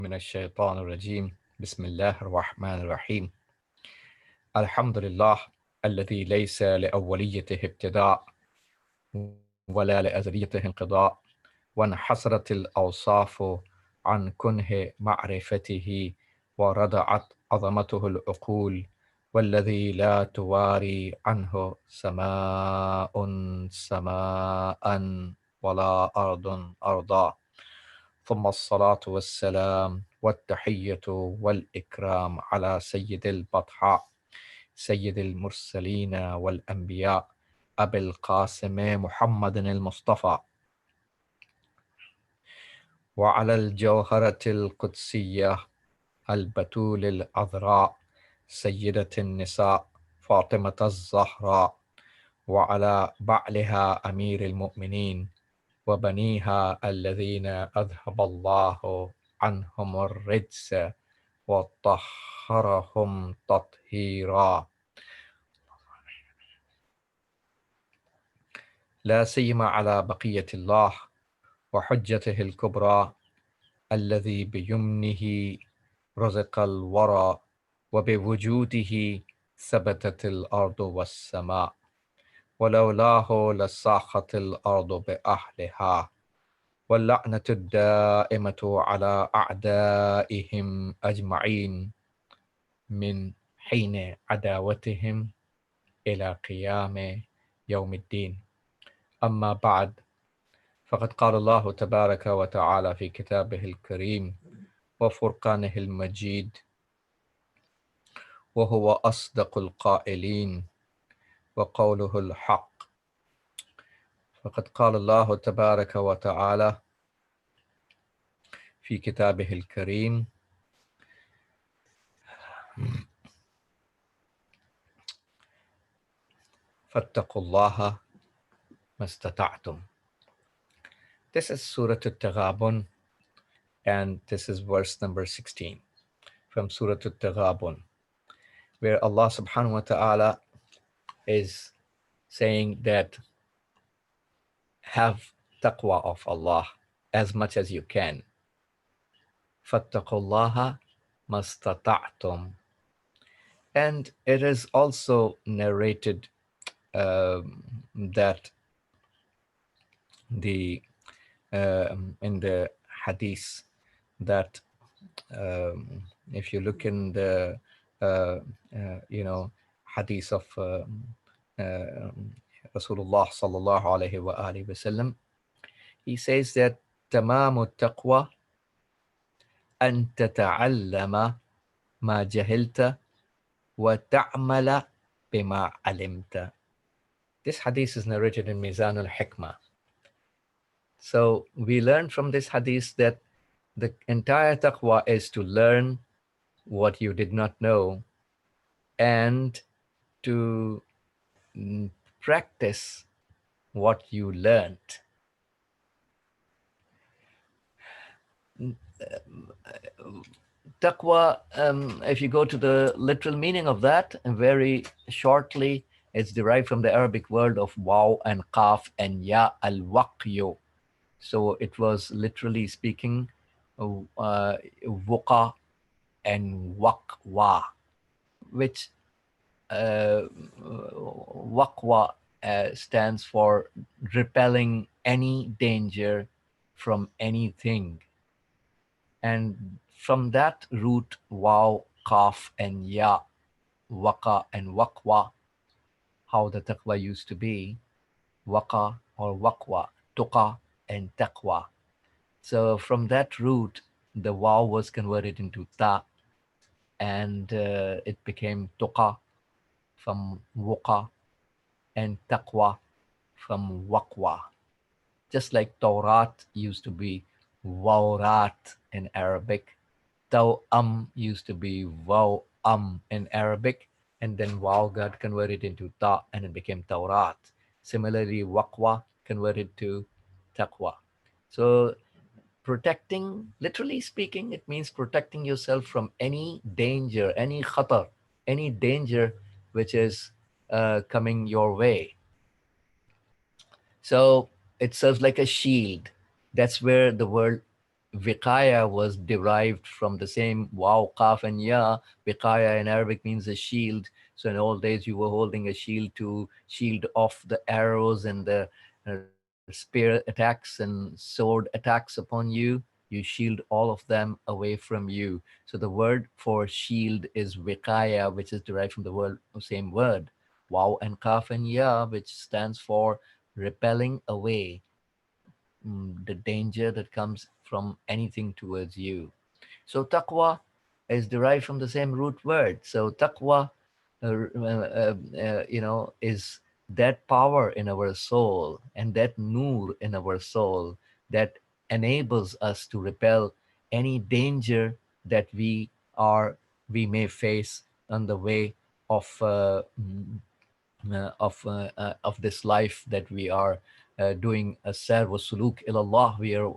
من الشيطان الرجيم بسم الله الرحمن الرحيم الحمد لله الذي ليس لأوليته ابتداء ولا لأزليته انقضاء وانحصرت الأوصاف عن كنه معرفته وردعت عظمته العقول والذي لا تواري عنه سماء سماء ولا أرض أرضا ثم الصلاة والسلام والتحية والإكرام على سيد البطحاء سيد المرسلين والأنبياء أبي القاسم محمد المصطفى وعلى الجوهرة القدسية البتول العذراء سيدة النساء فاطمة الزهراء وعلى بعلها أمير المؤمنين وبنيها الذين أذهب الله عنهم الرجس وطهرهم تطهيرا لا سيما على بقية الله وحجته الكبرى الذي بيمنه رزق الورى وبوجوده ثبتت الأرض والسماء ولولاه لساخت الأرض بأهلها واللعنة الدائمة على أعدائهم أجمعين من حين عداوتهم إلى قيام يوم الدين. أما بعد، فقد قال الله تبارك وتعالى في كتابه الكريم وفرقانه المجيد وهو أصدق القائلين وقوله الحق. فقد قال الله تبارك وتعالى في كتابه الكريم فاتقوا الله ما استطعتم. This is Surah At-Taghabun, and this is verse number 16 from Surah At-Taghabun, where Allah subhanahu wa ta'ala is saying that have taqwa of Allah as much as you can. Fattaqullaha mastata'tum. And it is also narrated that in the hadith that if you look in the hadith of Rasulullah sallallahu alayhi wa alihi wasallam, he says that tamamu taqwa an tata'allama ma jahilta wa ta'mala bima alimta. This hadith is narrated in Mizan al-Hikmah. So we learn from this hadith that the entire taqwa is to learn what you did not know and to practice what you learned. Taqwa, if you go to the literal meaning of that, very shortly, it's derived from the Arabic word of waw and qaf and ya al-waqyu. So it was literally speaking wuqa and waqwa, which waqwa stands for repelling any danger from anything. And from that root, waw, qaf, and ya, waqa and waqwa, how the taqwa used to be, waqa or waqwa, tuqa and taqwa. So from that root, the waw was converted into ta, and it became tuqa from wuqa, and taqwa from waqwa. Just like Taurat used to be wawrat in Arabic, Taw'am used to be waw'am in Arabic, and then waw got converted into ta and it became Taurat. Similarly, waqwa converted to taqwa. So protecting, literally speaking, it means protecting yourself from any danger, any khatar, any danger which is coming your way. So it serves like a shield. That's where the word Viqaya was derived from the same waw, kaf, and ya. Viqaya in Arabic means a shield. So in old days, you were holding a shield to shield off the arrows and the spear attacks and sword attacks upon you. You shield all of them away from you. So the word for shield is viqaya, which is derived from the same word, waw and kaf and ya, which stands for repelling away the danger that comes from anything towards you. So taqwa is derived from the same root word. So taqwa, is that power in our soul and that nur in our soul that enables us to repel any danger that we may face on the way of of this life that we are doing a sar wa suluk ilallah. We are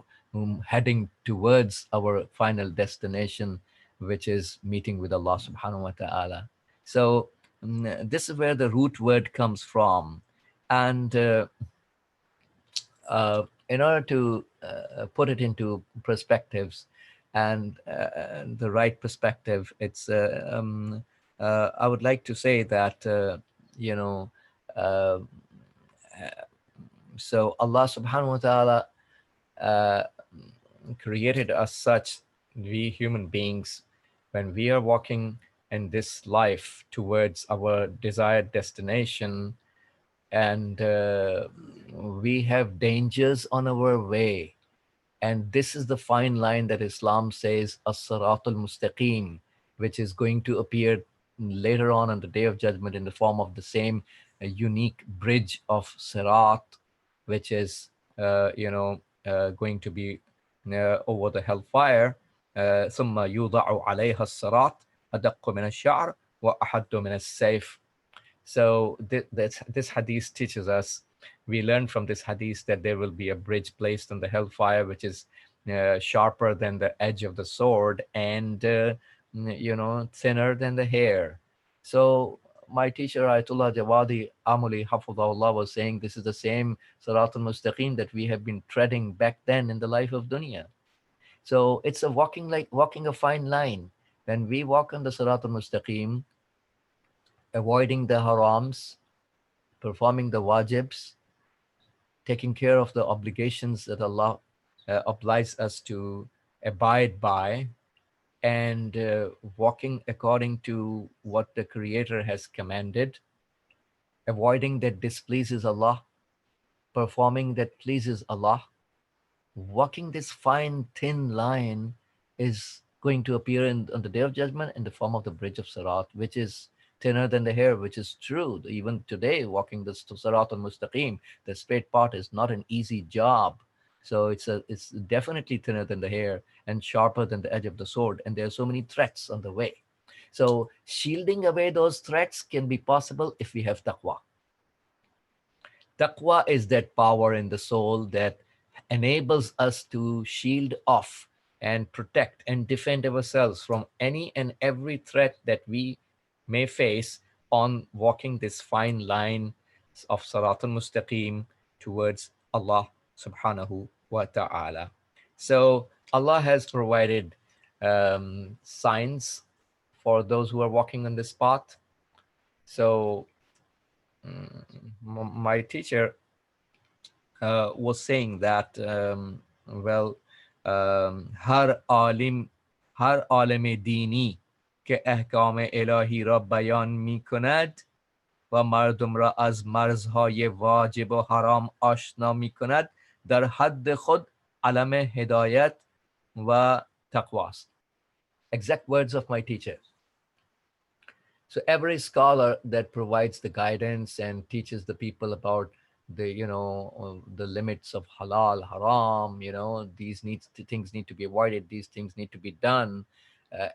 heading towards our final destination, which is meeting with Allah subhanahu wa ta'ala. So this is where the root word comes from. And in order to put it into perspectives and the right perspective, I would like to say that, you know, uh, so Allah subhanahu wa ta'ala uh, created us such, we human beings, when we are walking in this life towards our desired destination, and we have dangers on our way. And this is the fine line that Islam says, as-siratul mustaqim, which is going to appear later on the day of judgment in the form of the same unique bridge of sirat, which is, going to be over the hellfire. ثم يوضع عليها الصراط أدق من الشعر وأحد من السيف. So this hadith teaches us, we learn from this hadith that there will be a bridge placed on the hellfire, which is sharper than the edge of the sword and, thinner than the hair. So my teacher, Ayatollah Jawadi Amuli Hafidhahullah, was saying this is the same Siratul Mustaqim that we have been treading back then in the life of dunya. So it's a walking a fine line. When we walk on the Siratul Mustaqim, avoiding the harams, performing the wajibs, taking care of the obligations that Allah obliges us to abide by, and walking according to what the Creator has commanded, avoiding that displeases Allah, performing that pleases Allah. Walking this fine, thin line is going to appear on the day of judgment in the form of the bridge of Sirat, which is thinner than the hair, which is true. Even today, walking the Sirat al-Mustaqim, the straight part, is not an easy job. So it's definitely thinner than the hair and sharper than the edge of the sword. And there are so many threats on the way. So shielding away those threats can be possible if we have taqwa. Taqwa is that power in the soul that enables us to shield off and protect and defend ourselves from any and every threat that we may face on walking this fine line of Siratul Mustaqim towards Allah subhanahu wa ta'ala. So Allah has provided signs for those who are walking on this path. So my teacher was saying that, هر عالم هر عالم دینی که احکام الهی را بیان می کند و مردم را از مرزهای واجب و حرام آشنا می کند، در حد خود علم هدایت و تقواست. Exact words of my teacher. So every scholar that provides the guidance and teaches the people about the limits of halal, haram, things need to be avoided, these things need to be done.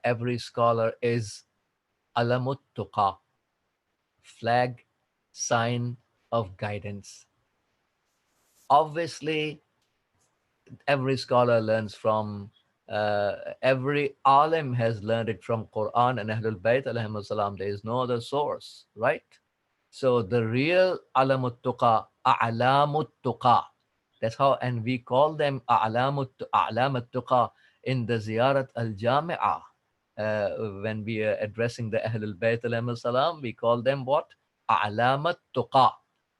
Every scholar is alamut tuqa, flag, sign of guidance. Obviously, every scholar learns from, every alim has learned it from Quran and Ahlul Bayt alayhim salam. There is no other source, right? So the real alamut tuqa, a'lamut tuqa, That's how, and we call them a'lam al-tuqa in the ziyarat al-jami'ah. When we are addressing the Ahlul Bayt alayhi salam, we call them what? A'lam al-tuqa,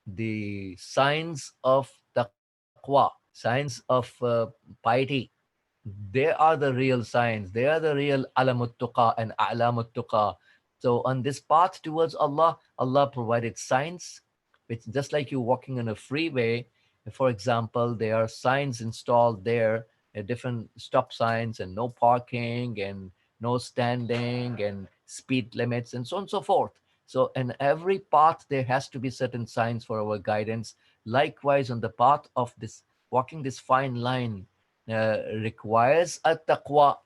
the signs of taqwa, signs of piety. They are the real signs. They are the real alamut tuqa and alamut tuqa. So on this path towards Allah, Allah provided signs, which just like you walking on a freeway, for example, there are signs installed there, different stop signs and no parking and no standing and speed limits and so on and so forth. So in every path, there has to be certain signs for our guidance. Likewise, on the path of this walking this fine line requires a taqwa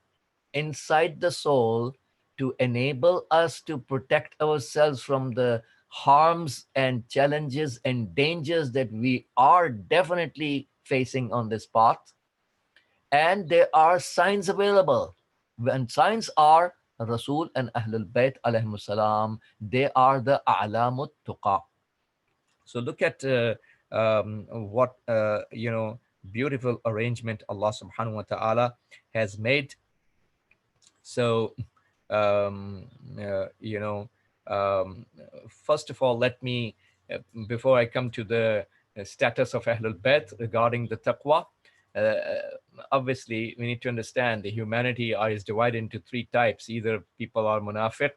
inside the soul to enable us to protect ourselves from the harms and challenges and dangers that we are definitely facing on this path. And there are signs available. And signs are Rasul and Ahlul Bayt alayhimus salam. They are the a'lamut tuqa. So look at what beautiful arrangement Allah Subhanahu wa Taala has made. So um, uh, you know, um, first of all, let me before I come to the status of Ahlul Bayt regarding the taqwa. Uh, Obviously, we need to understand the humanity is divided into three types. Either people are munafiq,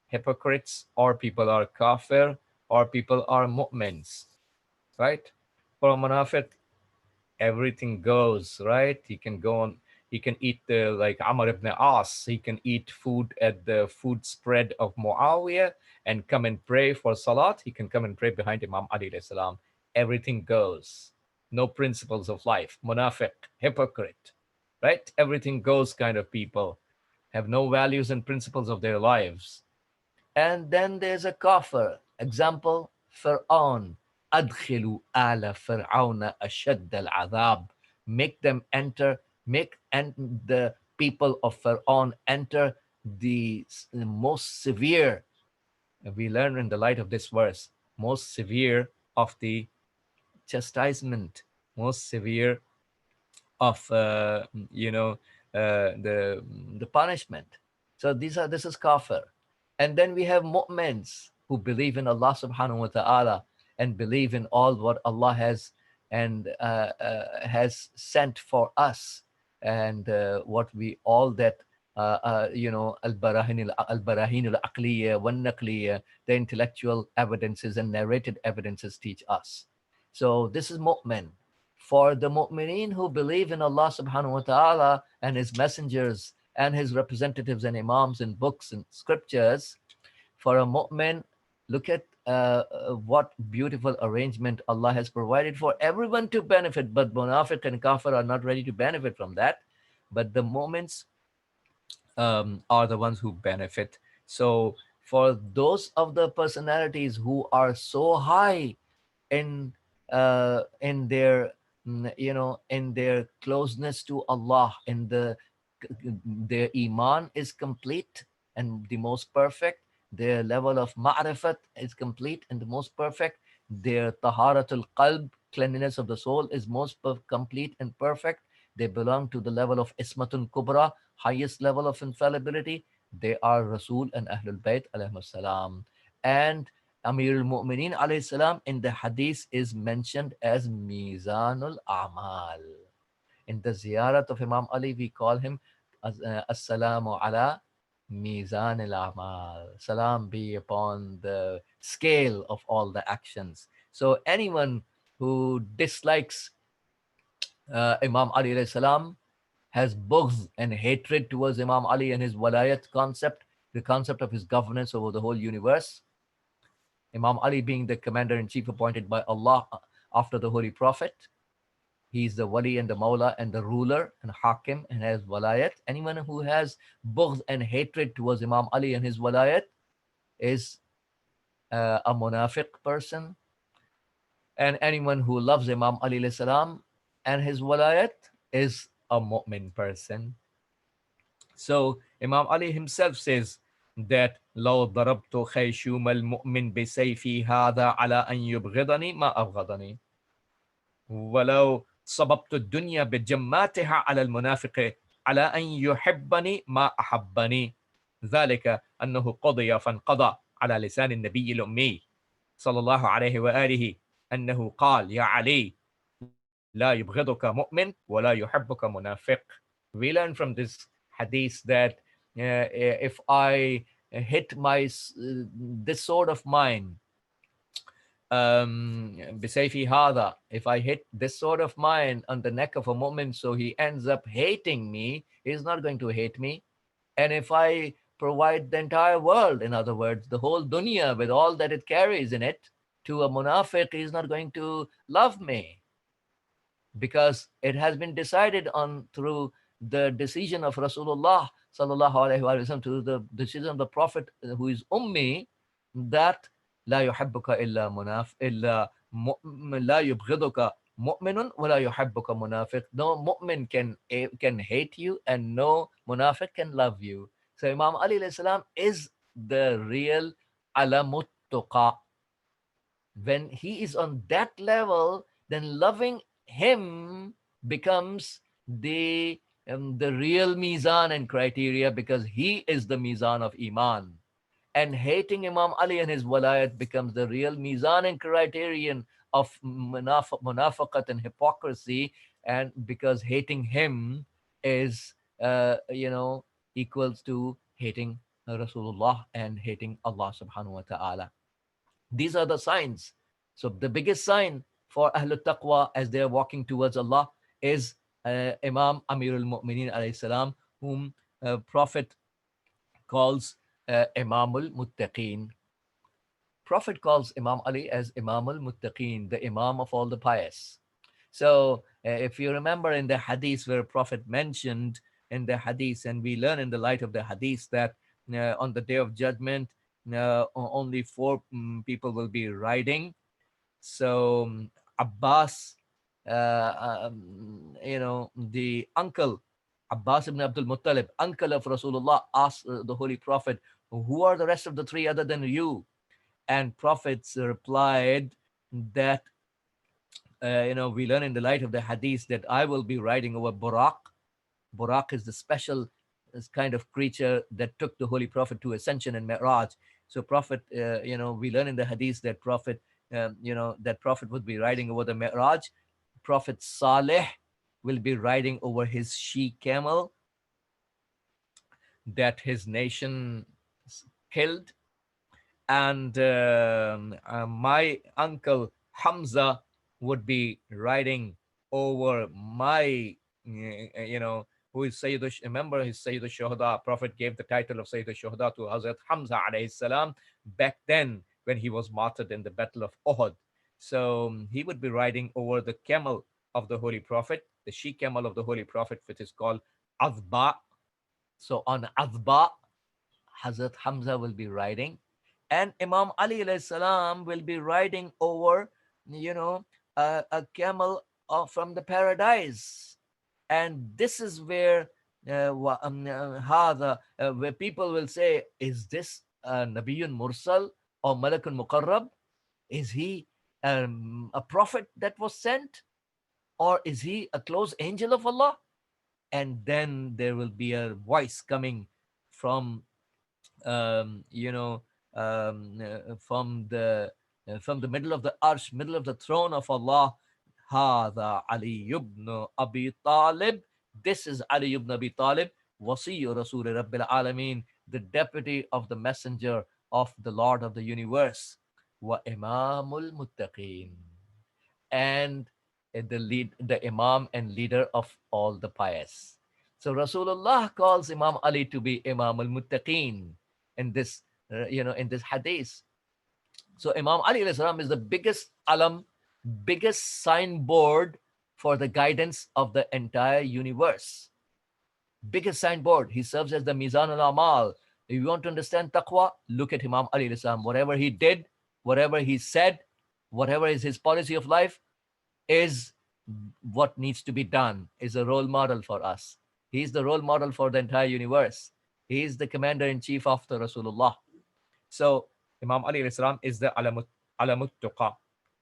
hypocrites, or people are kafir, or people are mu'mins, right? For a munafiq, everything goes, right? He can go on, he can eat the, like Amr ibn As, he can eat food at the food spread of Muawiyah and come and pray for Salat. He can come and pray behind Imam Ali alayhi salam. Everything goes. No principles of life. Munafiq, hypocrite, right? Everything goes kind of people have no values and principles of their lives. And then there's a kafir. Example, Fir'aun. أدخلوا آل فرعون أشد العذاب. Make them enter, make and the people of Fir'aun enter the most severe, we learn in the light of this verse, most severe of the chastisement, most severe of the punishment. So this is kafir. And then we have mu'mins who believe in Allah subhanahu wa ta'ala and believe in all what Allah has and has sent for us, and what we all that al-barahin al-aqliya wal-naqliya, the intellectual evidences and narrated evidences teach us. So this is mu'min. For the mu'mineen who believe in Allah subhanahu wa ta'ala and his messengers and his representatives and imams and books and scriptures, for a mu'min, look at what beautiful arrangement Allah has provided for everyone to benefit. But munafiq and kafir are not ready to benefit from that. But the mu'mins are the ones who benefit. So for those of the personalities who are so high in their in their closeness to Allah, in their iman is complete and the most perfect, their level of ma'rifat is complete and the most perfect, their taharatul qalb, cleanliness of the soul, is most complete and perfect. They belong to the level of ismatun kubra, highest level of infallibility. They are Rasul and Ahlul Bayt alayhi salam. And Amir al-Mu'mineen alayhi salam in the hadith is mentioned as Mizanul Amal. In the ziyarat of Imam Ali, we call him As-salamu ala Mizan al-Amal. Salam be upon the scale of all the actions. So anyone who dislikes Imam Ali alayhi salam has bughz and hatred towards Imam Ali and his walayat concept, the concept of his governance over the whole universe. Imam Ali being the commander in chief appointed by Allah after the Holy Prophet. He is the wali and the maula and the ruler and hakim and has walayat. Anyone who has bughd and hatred towards Imam Ali and his walayat is a munafiq person. And anyone who loves Imam Ali salam and his walayat is a mu'min person. So Imam Ali himself says that لو ضربت خيشوم المؤمن بسيفي هذا على أن يبغضني ما أبغضني. ولو صببت الدنيا بجماتها على المنافق على أن يحبني ما أحبني ذلك أنه قضي فانقضى على لسان النبي الأمي صلى الله عليه وآله أنه قال يا علي لا يبغضك مؤمن ولا يحبك منافق. We learn from this hadith that if I hit this sword of mine بسيفي هذا, if I hit this sword of mine on the neck of a moment so he ends up hating me, he's not going to hate me. And if I provide the entire world, in other words, the whole dunya with all that it carries in it, to a munafiq, he's not going to love me, because it has been decided on through the decision of Rasulullah sallallahu alaihi wasallam, through the decision of the Prophet who is Ummi, that لا يحبك إلا مناف إلا مؤمن لا يبغضك مؤمن ولا يحبك منافق. No mu'min can hate you, and no munafiq can love you. So Imam Ali alayhi salam is the real alamut tuqa. When he is on that level, then loving him becomes the real mizan and criteria, because he is the mizan of iman. And hating Imam Ali and his walayat becomes the real mizan and criterion of munafaqat and hypocrisy. And because hating him is equals to hating Rasulullah and hating Allah subhanahu wa ta'ala. These are the signs. So the biggest sign for Ahlul Taqwa as they are walking towards Allah is Imam Amirul Mu'mineen alayhi salam, whom Prophet calls Imamul Muttaqeen. Prophet calls Imam Ali as Imamul Muttaqeen, the Imam of all the pious. So if you remember in the hadith where Prophet mentioned in the hadith, and we learn in the light of the hadith that on the day of judgment, only four people will be riding. So Abbas, the uncle, Abbas ibn Abdul Muttalib, uncle of Rasulullah, asked the Holy Prophet, who are the rest of the three other than you? And Prophets replied that, we learn in the light of the hadith that I will be riding over Buraq. Buraq is the special kind of creature that took the Holy Prophet to Ascension and Mi'raj. So Prophet, we learn in the hadith that that Prophet would be riding over the Mi'raj. Prophet Saleh will be riding over his she camel that his nation killed. And my uncle Hamza would be riding over my, who is Sayyid, remember his Sayyid al-Shuhada. Prophet gave the title of Sayyid al-Shuhada to Hazrat Hamza alayhi salam back then when he was martyred in the Battle of Uhud. So he would be riding over the camel of the Holy Prophet, the she camel of the Holy Prophet, which is called Azba. So on Azba, Hazrat Hamza will be riding, and Imam Ali alayhi salam will be riding over, a camel from the paradise. And this is where where people will say, is this Nabiyun Mursal or Malakun Muqarrab? Is he a prophet that was sent, or is he a close angel of Allah? And then there will be a voice coming from um, you know, from the middle of the arsh, middle of the throne of Allah. Hada Ali ibn Abi Talib. This is Ali ibn Abi Talib, Wasiyu Rasul Rabbil Alameen, the deputy of the messenger of the Lord of the universe, wa Imamul Muttaqeen, and the Imam and leader of all the pious. So Rasulullah calls Imam Ali to be Imam al-Muttaqeen in this, in this hadith. So Imam Ali alayhi salam is the biggest alam, biggest signboard for the guidance of the entire universe. Biggest signboard. He serves as the Mizan al-Amal. If you want to understand taqwa, look at Imam Ali alayhi salam. Whatever he did, whatever he said, whatever is his policy of life, is what needs to be done, is a role model for us. He is the role model for the entire universe. He is the commander in chief after Rasulullah. So Imam Ali alayhi salam is the alamut tuqa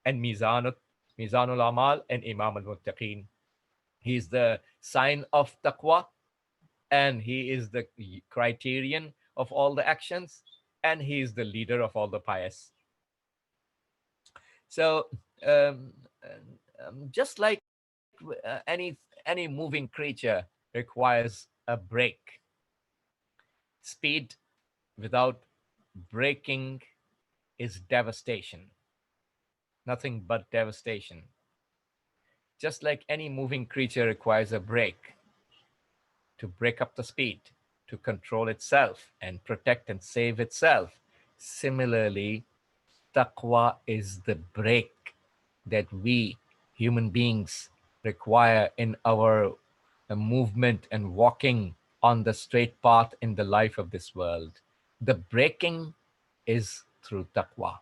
and mizanut Mizanul Amal and Imam al-Muttaqin. He is the sign of taqwa, and he is the criterion of all the actions, and he is the leader of all the pious. So, um, just like any moving creature requires a break, speed without breaking is devastation, nothing but devastation. Just like any moving creature requires a break to break up the speed, to control itself and protect and save itself. Similarly, taqwa is the break that we human beings require in our movement and walking on the straight path in the life of this world. The breaking is through taqwa.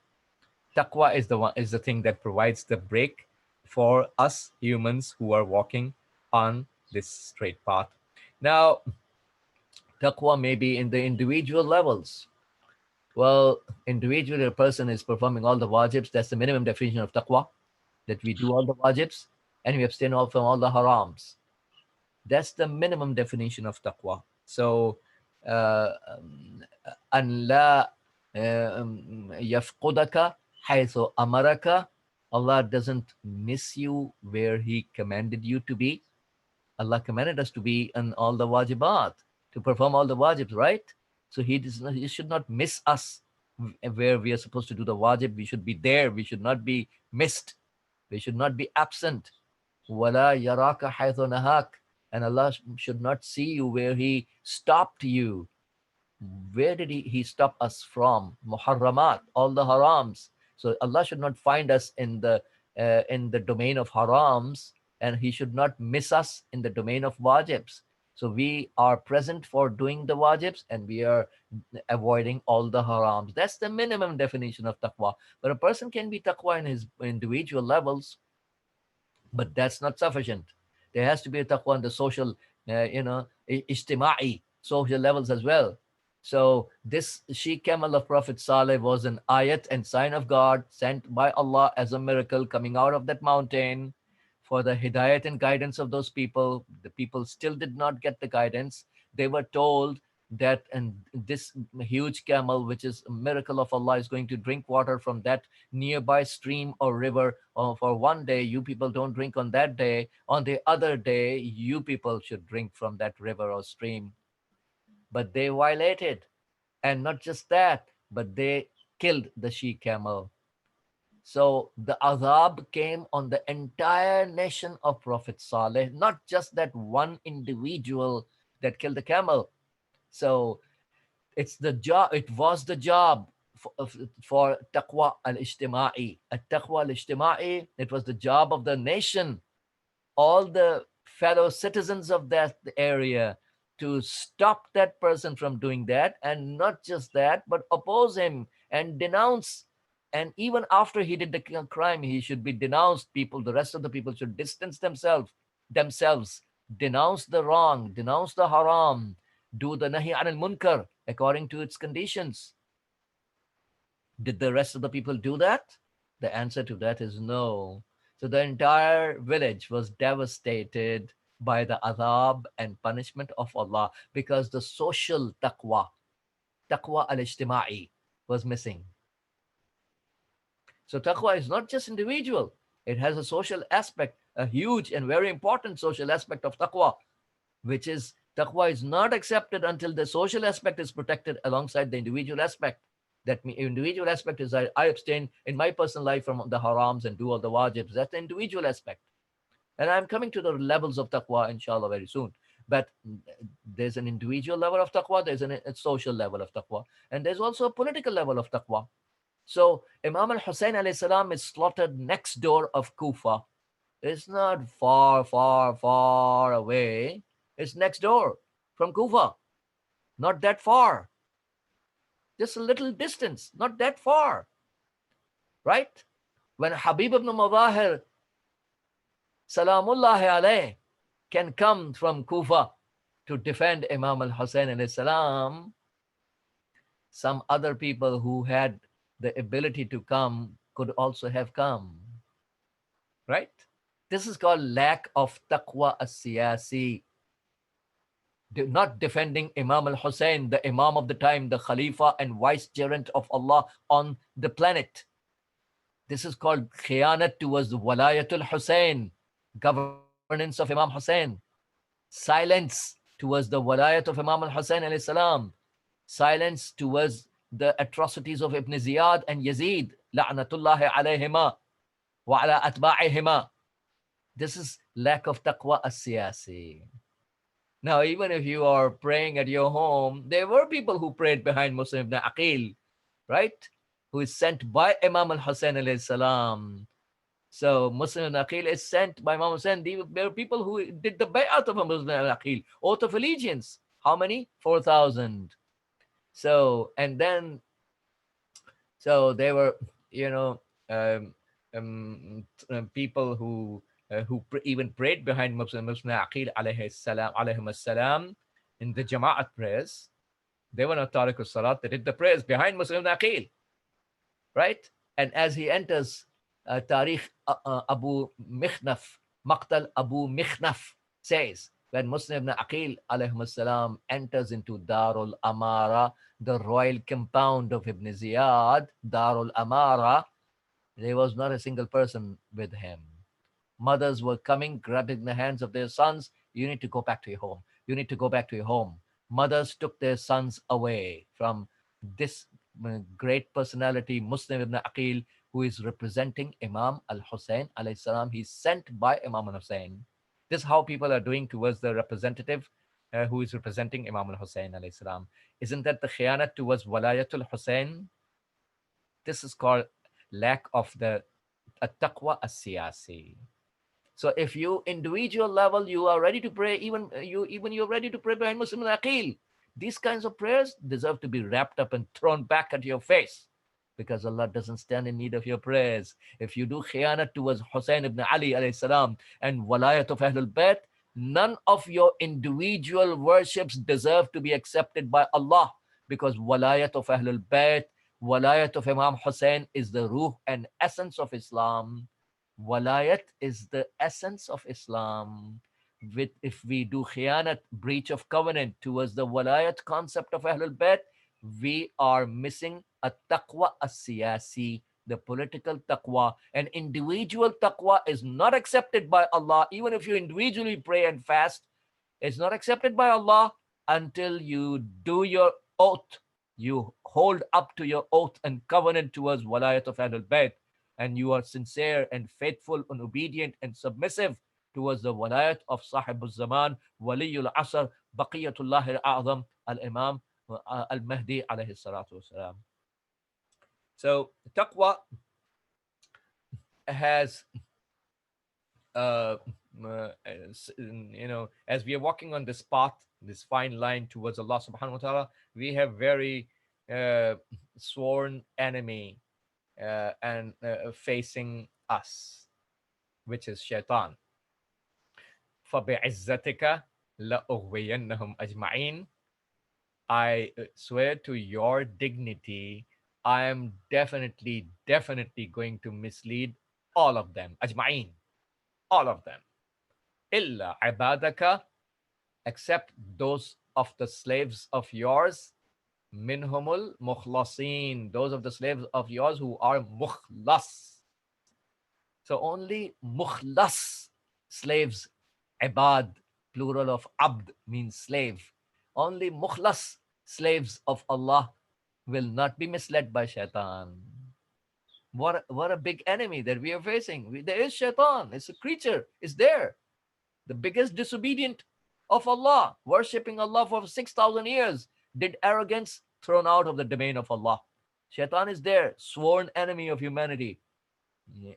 Taqwa is the thing that provides the break for us humans who are walking on this straight path. Now, taqwa may be in the individual levels. Well, individually, a person is performing all the wajibs. That's the minimum definition of taqwa, that we do all the wajibs and we abstain from all the harams. That's the minimum definition of taqwa. So, أن لا يفقدك حيث أمرك. Allah doesn't miss you where He commanded you to be. Allah commanded us to be in all the wajibat, to perform all the wajibs, right? So He should not miss us where we are supposed to do the wajib. We should be there. We should not be missed. We should not be absent. وَلَا يَرَاكَ حَيْثُ نَهَاكَ. And Allah should not see you where He stopped you. Where did he stop us from? Muharramat, all the harams. So Allah should not find us in the domain of harams, and He should not miss us in the domain of wajibs. So we are present for doing the wajibs, and we are avoiding all the harams. That's the minimum definition of taqwa. But a person can be taqwa in his individual levels, but that's not sufficient. There has to be a taqwa on the social, ijtima'i, social levels as well. So this she camel of Prophet Saleh was an ayat and sign of God sent by Allah as a miracle coming out of that mountain for the hidayat and guidance of those people. The people still did not get the guidance. They were told that, and this huge camel, which is a miracle of Allah, is going to drink water from that nearby stream or river for one day. You people don't drink on that day. On the other day, you people should drink from that river or stream. But they violated. And not just that, but they killed the she camel. So the azab came on the entire nation of Prophet Saleh, not just that one individual that killed the camel. So it's the job. It was the job for taqwa al-ijtima'i. At-taqwa al-ijtima'i, it was the job of the nation, all the fellow citizens of that area, to stop that person from doing that, and not just that, but oppose him and denounce. And even after he did the crime, he should be denounced. People, the rest of the people should distance themselves, denounce the wrong, denounce the haram, do the nahi anil munkar according to its conditions. Did the rest of the people do that? The answer to that is no. So the entire village was devastated by the adhab and punishment of Allah because the social taqwa al-ijtima'i, was missing. So taqwa is not just individual, it has a social aspect, a huge and very important social aspect of taqwa, which is taqwa is not accepted until the social aspect is protected alongside the individual aspect. That individual aspect is I abstain in my personal life from the harams and do all the wajibs. That's the individual aspect. And I'm coming to the levels of taqwa, inshallah, very soon. But there's an individual level of taqwa, there's a social level of taqwa, and there's also a political level of taqwa. So Imam al-Hussein alayhi salam is slaughtered next door of Kufa. It's not far, far, far away. It's next door from Kufa. Not that far. Just a little distance, not that far. Right? When Habib ibn Mudahir, Salamullahi alayh, can come from Kufa to defend Imam al-Hussein alayhi salam, some other people who had the ability to come could also have come. right? This is called lack of taqwa as-siyasi. Not defending Imam al Hussein, the Imam of the time, the Khalifa and vicegerent of Allah on the planet. This is called khiyanat towards the Walayatul Hussein, governance of Imam Hussein. Silence towards the Walayat of Imam al Hussein alayhi salam. Silence towards the atrocities of Ibn Ziyad and Yazid, la'natullahi alayhima wa ala atba'ihima. This is lack of taqwa as-siyasi. Now, even if you are praying at your home, there were people who prayed behind Muslim ibn Aqil, right? Who is sent by Imam al-Hussein alayhi salam. So Muslim ibn Aqil is sent by Imam Hussein. There were people who did the bay'at of Muslim ibn Aqil, oath of allegiance. How many? 4,000. So, and then, so they were, you know, um, people who even prayed behind Muslim Aqil alayhi salam in the Jama'at prayers. They were not Tariq Salat. They did the prayers behind Muslim Aqil, right? And as he enters, Tariq Abu Mikhnaf, Maqtal Abu Mikhnaf says, when Muslim ibn Aqil alayhi salam enters into Darul Amara, the royal compound of Ibn Ziyad, Darul Amara, there was not a single person with him. Mothers were coming, grabbing the hands of their sons. You need to go back to your home. You need to go back to your home. Mothers took their sons away from this great personality, Muslim ibn Aqil, who is representing Imam al Hussein alayhi salam. He's sent by Imam al Hussein. This is how people are doing towards the representative who is representing Imam al Hussein alayhi salam. Isn't that the khiyanat towards Walayatul Hussein? This is called lack of the taqwa as-siyasi. So if you individual level you are ready to pray, even you're ready to pray behind Muslim Aqil, these kinds of prayers deserve to be wrapped up and thrown back at your face, because Allah doesn't stand in need of your prayers. If you do khiyanat towards Hussein ibn Ali alayhi salam and walayat of Ahlul Bayt, none of your individual worships deserve to be accepted by Allah, because walayat of Ahlul Bayt, walayat of Imam Hussein is the ruh and essence of Islam. Walayat is the essence of Islam. If we do khiyanat, breach of covenant towards the walayat concept of Ahlul Bayt, we are missing a taqwa as-siyasi, the political taqwa. An individual taqwa is not accepted by Allah. Even if you individually pray and fast, it's not accepted by Allah until you do your oath. You hold up to your oath and covenant towards walayat of Ahlul Bayt, and you are sincere and faithful and obedient and submissive towards the walayat of Sahibul Zaman, Waliyul Asr, Baqiyatullah al-A'zam, Al-Imam Al-Mahdi alayhi salatu wasalam. So taqwa has, uh, as we are walking on this path, this fine line towards Allah subhanahu wa ta'ala, we have very sworn enemy and facing us, which is shaitan. فَبِعِزَّتِكَ لَأُغْوِيَنَّهُمْ أَجْمَعِينَ. I swear to your dignity, I am definitely going to mislead all of them. Ajma'in, all of them. Illa ibadaka, except those of the slaves of yours. Minhumul mukhlasin, those of the slaves of yours who are mukhlas. So only mukhlas slaves, ibad, plural of abd means slave. Only mukhlas slaves of Allah will not be misled by shaitan. What a big enemy that we are facing. There is shaitan. It's a creature. It's there. The biggest disobedient of Allah, worshipping Allah for 6,000 years, did arrogance, thrown out of the domain of Allah. Shaitan is there, sworn enemy of humanity.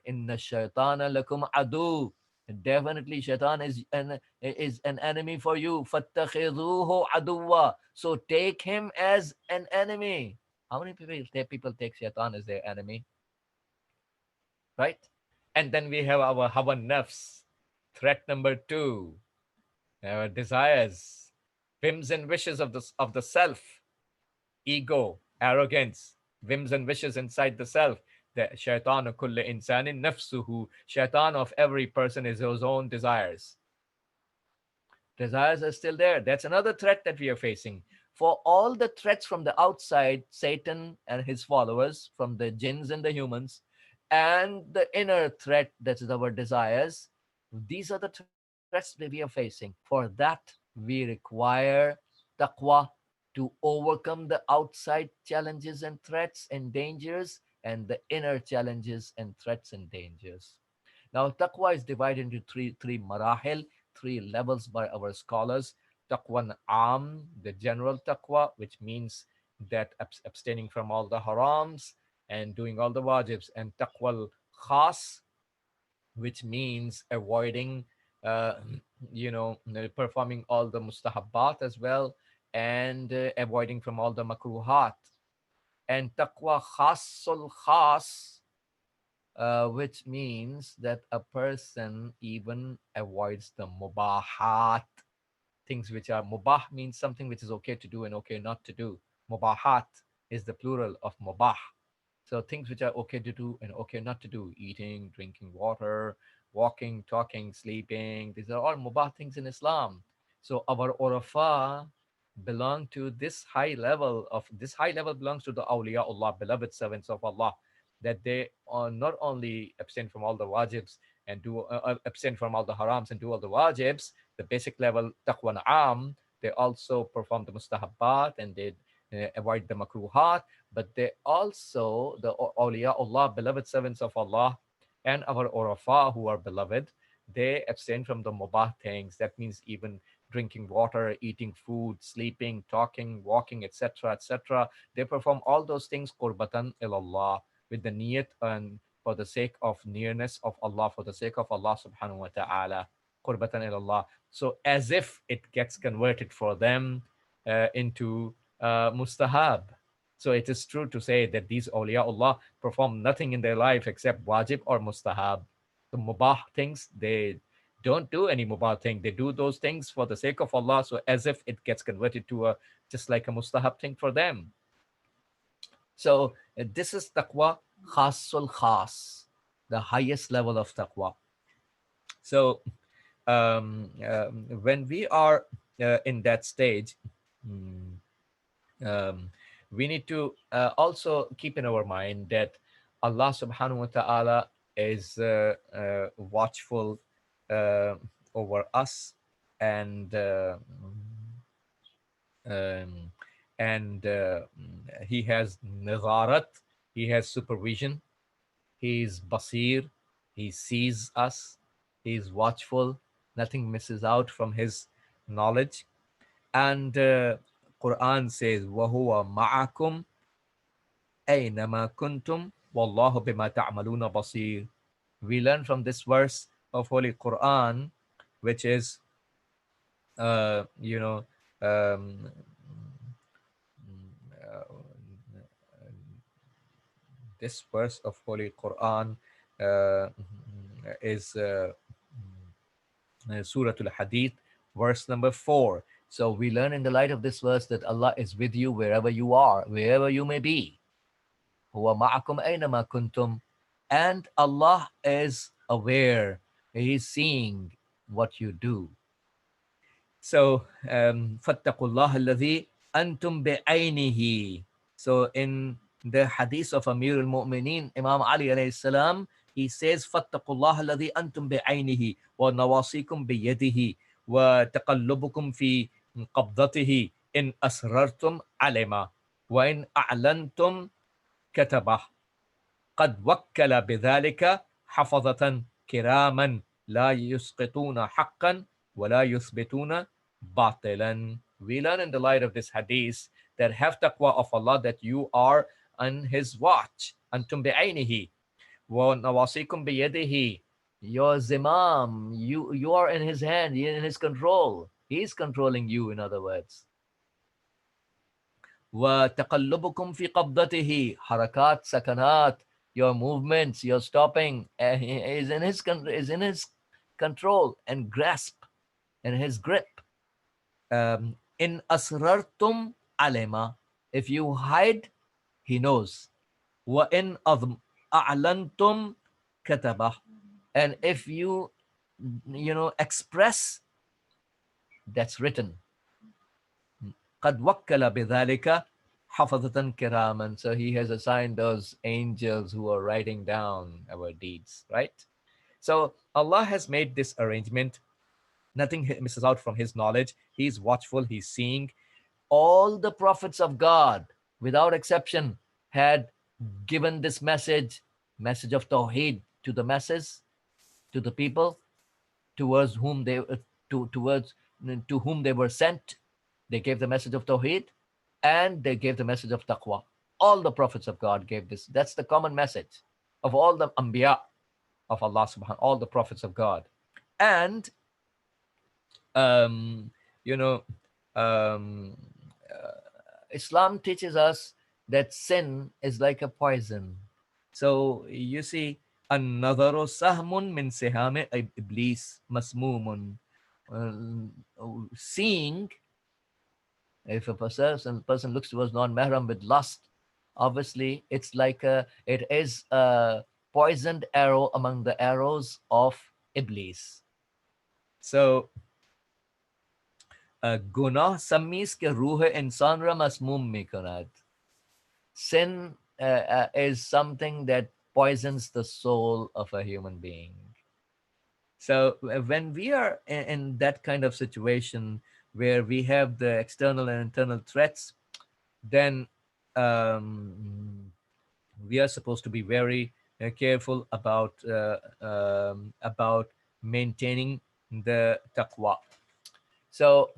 Inna shaitana lakum adu. Definitely shaitan is an enemy for you. Fattakhiduhu aduwa. So take him as an enemy. How many people take shaitan as their enemy? Right? And then we have our hawa nafs. Threat number 2. Our desires, whims and wishes of the self, ego, arrogance, whims and wishes inside the self. The shaitan kulli insanin nafsuhu. Shaitan of every person is his own desires. Desires are still there. That's another threat that we are facing. For all the threats from the outside, Satan and his followers, from the jinns and the humans, and the inner threat, that is our desires, these are the threats that we are facing. For that, we require taqwa to overcome the outside challenges and threats and dangers, and the inner challenges and threats and dangers. Now, taqwa is divided into three marahil, three levels by our scholars. Taqwa am, the general taqwa, which means that abstaining from all the harams and doing all the wajibs, and taqwa khas, which means avoiding, uh, performing all the mustahabbat as well, and avoiding from all the makruhat. And taqwa khasul khas, which means that a person even avoids the mubahat, things which are mubah means something which is okay to do and okay not to do. Mubahat is the plural of mubah. So things which are okay to do and okay not to do: eating, drinking water, walking, talking, sleeping. These are all mubah things in Islam. So our urafa belong to this high level. Of this high level belongs to the awliya Allah, beloved servants of Allah, that they are not only abstain from all the wajibs and do abstain from all the harams and do all the wajibs, the basic level taqwa am, they also perform the mustahabbat and they avoid the makruhat, but they also, the awliya Allah, beloved servants of Allah, and our urafa who are beloved, they abstain from the mubah things. That means even drinking water, eating food, sleeping, talking, walking, etc., etc. They perform all those things qurbatan ilallah, with the niyat and for the sake of nearness of Allah, for the sake of Allah subhanahu wa ta'ala, qurbatan ilallah. So as if it gets converted for them into mustahab. So it is true to say that these awliya Allah perform nothing in their life except wajib or mustahab. The mubah things, they don't do any mubah thing. They do those things for the sake of Allah. So as if it gets converted to a just like a mustahab thing for them. So this is taqwa khasul khas, the highest level of taqwa. So when we are in that stage, mm, um, we need to also keep in our mind that Allah subhanahu wa ta'ala is watchful uh, over us, and um, and he has nazarat, he has supervision, he is basir, he sees us, he is watchful, nothing misses out from his knowledge. And Quran says, وَهُوَ مَعَكُمْ أَيْنَمَا كُنْتُمْ وَاللَّهُ بِمَا تَعْمَلُونَ بَصِيرٌ. We learn from this verse of Holy Quran, which is, you know, um, uh, this verse of Holy Quran uh, is Surah Al-Hadith, verse number 4. So we learn in the light of this verse that Allah is with you wherever you are, wherever you may be. Huwa ma'akum aynama kuntum. And Allah is aware. He is seeing what you do. So, فَاتَّقُوا اللَّهَ الَّذِي أَنْتُمْ بِعَيْنِهِ. So, in the hadith of Amir al-Mu'mineen, Imam Ali alayhi salam, he says, فَاتَّقُوا اللَّهَ الَّذِي أَنْتُمْ بِعَيْنِهِ وَنَوَاصِيكُمْ بِيَدِهِ وَتَقَلُّبُكُمْ فِي قَبْضَتِهِ إِنْ أَسْرَرْتُمْ عَلِمًا وَإِنْ أَعْلَنْتُمْ كَتَبَهُ قد وكل بذلك حفظة كراما لا يسقطون حقا ولا يثبتون باطلا. We learn in the light of this hadith that have taqwa of Allah, that you are on His watch. أنتم بعينه ونواصيكم بيده. Your zimam, you are in His hand, you're in His control. He is controlling you, in other words. وتقلبكم في قبضته, harakat, sakanat, your movements, your stopping, is in his control and grasp and his grip. In asrartum alema, if you hide, he knows. Wa in أعلنتم كتبه. And if you, express, that's written. قد وكل بذلك حفظة كراما. So he has assigned those angels who are writing down our deeds, right? So Allah has made this arrangement. Nothing misses out from his knowledge. He's watchful, he's seeing. All the prophets of God, without exception, had given this message of Tawheed to the masses, to the people, towards whom they towards to whom they were sent. They gave the message of Tawheed, and they gave the message of Taqwa. All the prophets of God gave this. That's the common message of all the Anbiya of Allah subhanahu, all the prophets of God. And um, you know, um, Islam teaches us that sin is like a poison. So you see, another sahmun min sihame iblis masmumun. Seeing, if a person looks towards non-mahram with lust, obviously it is a poisoned arrow among the arrows of iblis. So गुनाह सम्मीस के रूह इंसान रा मसमूम में कनात. Sin is something that poisons the soul of a human being. So when we are in that kind of situation where we have the external and internal threats, then we are supposed to be very careful about maintaining the taqwa. So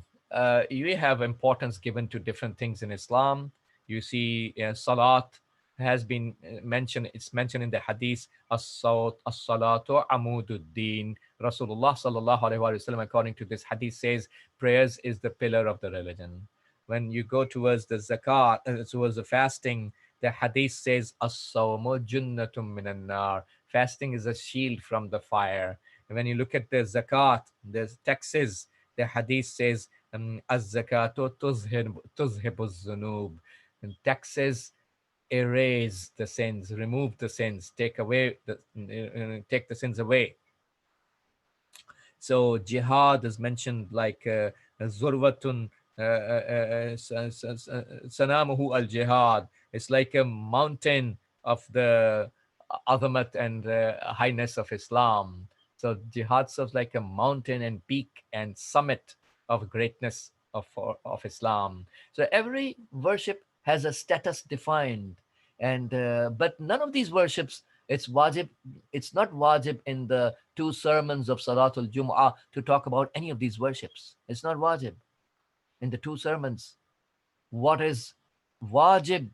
you have importance given to different things in Islam. You see, salat has been mentioned. It's mentioned in the hadith. As-salatu amududdin. Rasulullah sallallahu alaihi wasallam, according to this hadith, says prayers is the pillar of the religion. When you go towards the zakat, towards the fasting, the hadith says as-sawmu junnatum minan nar. Fasting is a shield from the fire. And when you look at the zakat, the taxes, the hadith says, Az-zakatu tuzhibu zunub. And taxes erase the sins, remove the sins, take the sins away. So jihad is mentioned like Zurwatun Sanamuhu al Jihad. It's like a mountain of the azamat and highness of Islam. So jihad serves like a mountain and peak and summit of greatness of Islam. So every worship has a status defined, and but none of these worships, it's wajib. It's not wajib in the two sermons of Salatul Jum'ah to talk about any of these worships. It's not wajib in the two sermons. What is wajib,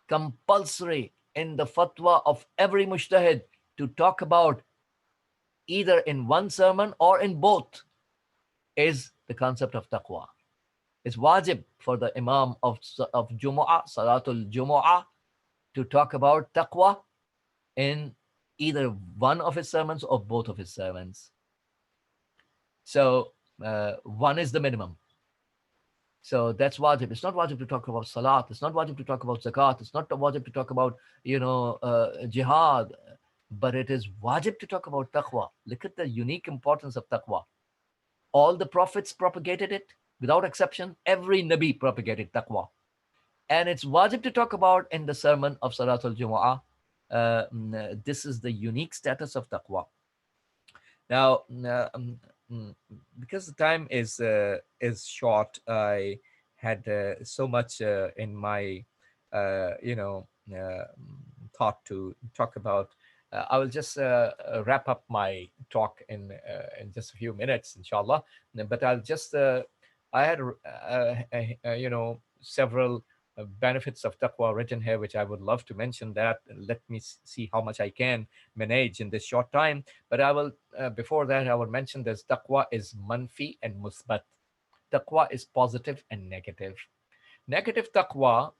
compulsory in the fatwa of every mujtahid to talk about either in one sermon or in both, is the concept of taqwa. It's wajib for the Imam of Jumu'ah, Salatul Jumu'ah, to talk about taqwa in either one of his sermons or both of his sermons. So one is the minimum. So that's wajib. It's not wajib to talk about salat. It's not wajib to talk about zakat. It's not wajib to talk about, jihad. But it is wajib to talk about taqwa. Look at the unique importance of taqwa. All the prophets propagated it without exception. Every Nabi propagated taqwa. And it's wajib to talk about in the sermon of Salatul Jumu'ah. This is the unique status of taqwa. Now, because the time is short, I had so much in my thought to talk about. I will just wrap up my talk in just a few minutes, inshallah. But I'll just I had several benefits of taqwa written here, which I would love to mention. That let me see how much I can manage in this short time. But I will before that I will mention this: taqwa is manfi and musbat. Taqwa is positive and negative. Negative taqwa,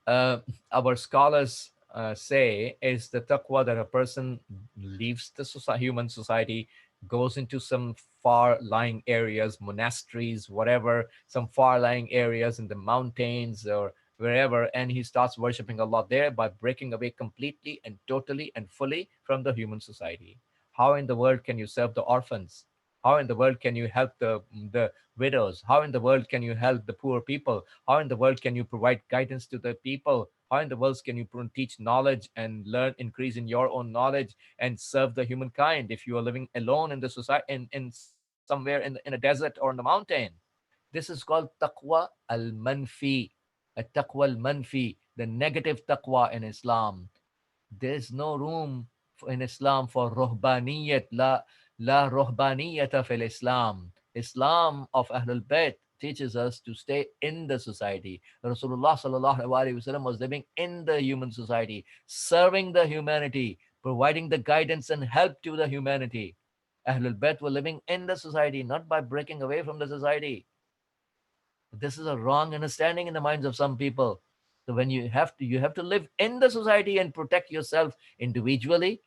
uh, our scholars say, is the taqwa that a person leaves the human society, goes into some far-lying areas, monasteries, whatever, some far-lying areas in the mountains or wherever, and he starts worshipping Allah there by breaking away completely and totally and fully from the human society. How in the world can you serve the orphans? How in the world can you help the widows? How in the world can you help the poor people? How in the world can you provide guidance to the people? How in the world can you teach knowledge and learn, increase in your own knowledge and serve the humankind if you are living alone in the society, in somewhere in a desert or in the mountain? This is called taqwa al-manfi, a taqwa al-manfi, the negative taqwa in Islam. There's no room in Islam for ruhbaniyat. La ruhbaniyata fil Islam. Islam of Ahlul Bayt teaches us to stay in the society. Rasulullah sallallahu alaihi wasallam was living in the human society, serving the humanity, providing the guidance and help to the humanity. Ahlul Bayt were living in the society, not by breaking away from the society. This is a wrong understanding in the minds of some people. So when you have to live in the society and protect yourself individually,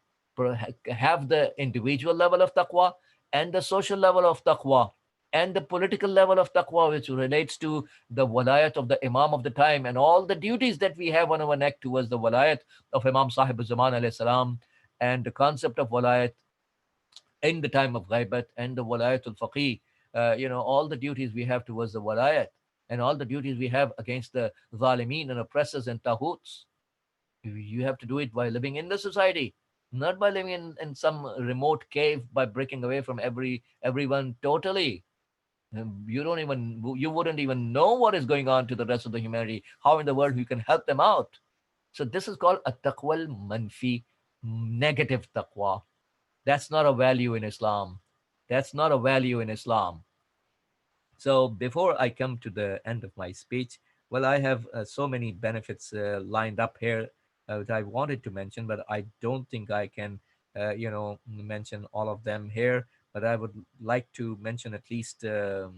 have the individual level of taqwa and the social level of taqwa and the political level of taqwa, which relates to the walayat of the imam of the time and all the duties that we have on our neck towards the walayat of Imam Sahib Zaman alayhi salam, and the concept of walayat in the time of ghaibat and the walayatul faqih, all the duties we have towards the walayat and all the duties we have against the zalimin and oppressors and tahoots. You have to do it by living in the society, not by living in some remote cave by breaking away from everyone totally. You wouldn't even know what is going on to the rest of the humanity. How in the world you can help them out? So this is called a taqwa manfi, negative taqwa. That's not a value in Islam. That's not a value in Islam. So before I come to the end of my speech, well, I have so many benefits lined up here that I wanted to mention, but I don't think I can, mention all of them here. But I would like to mention at least, you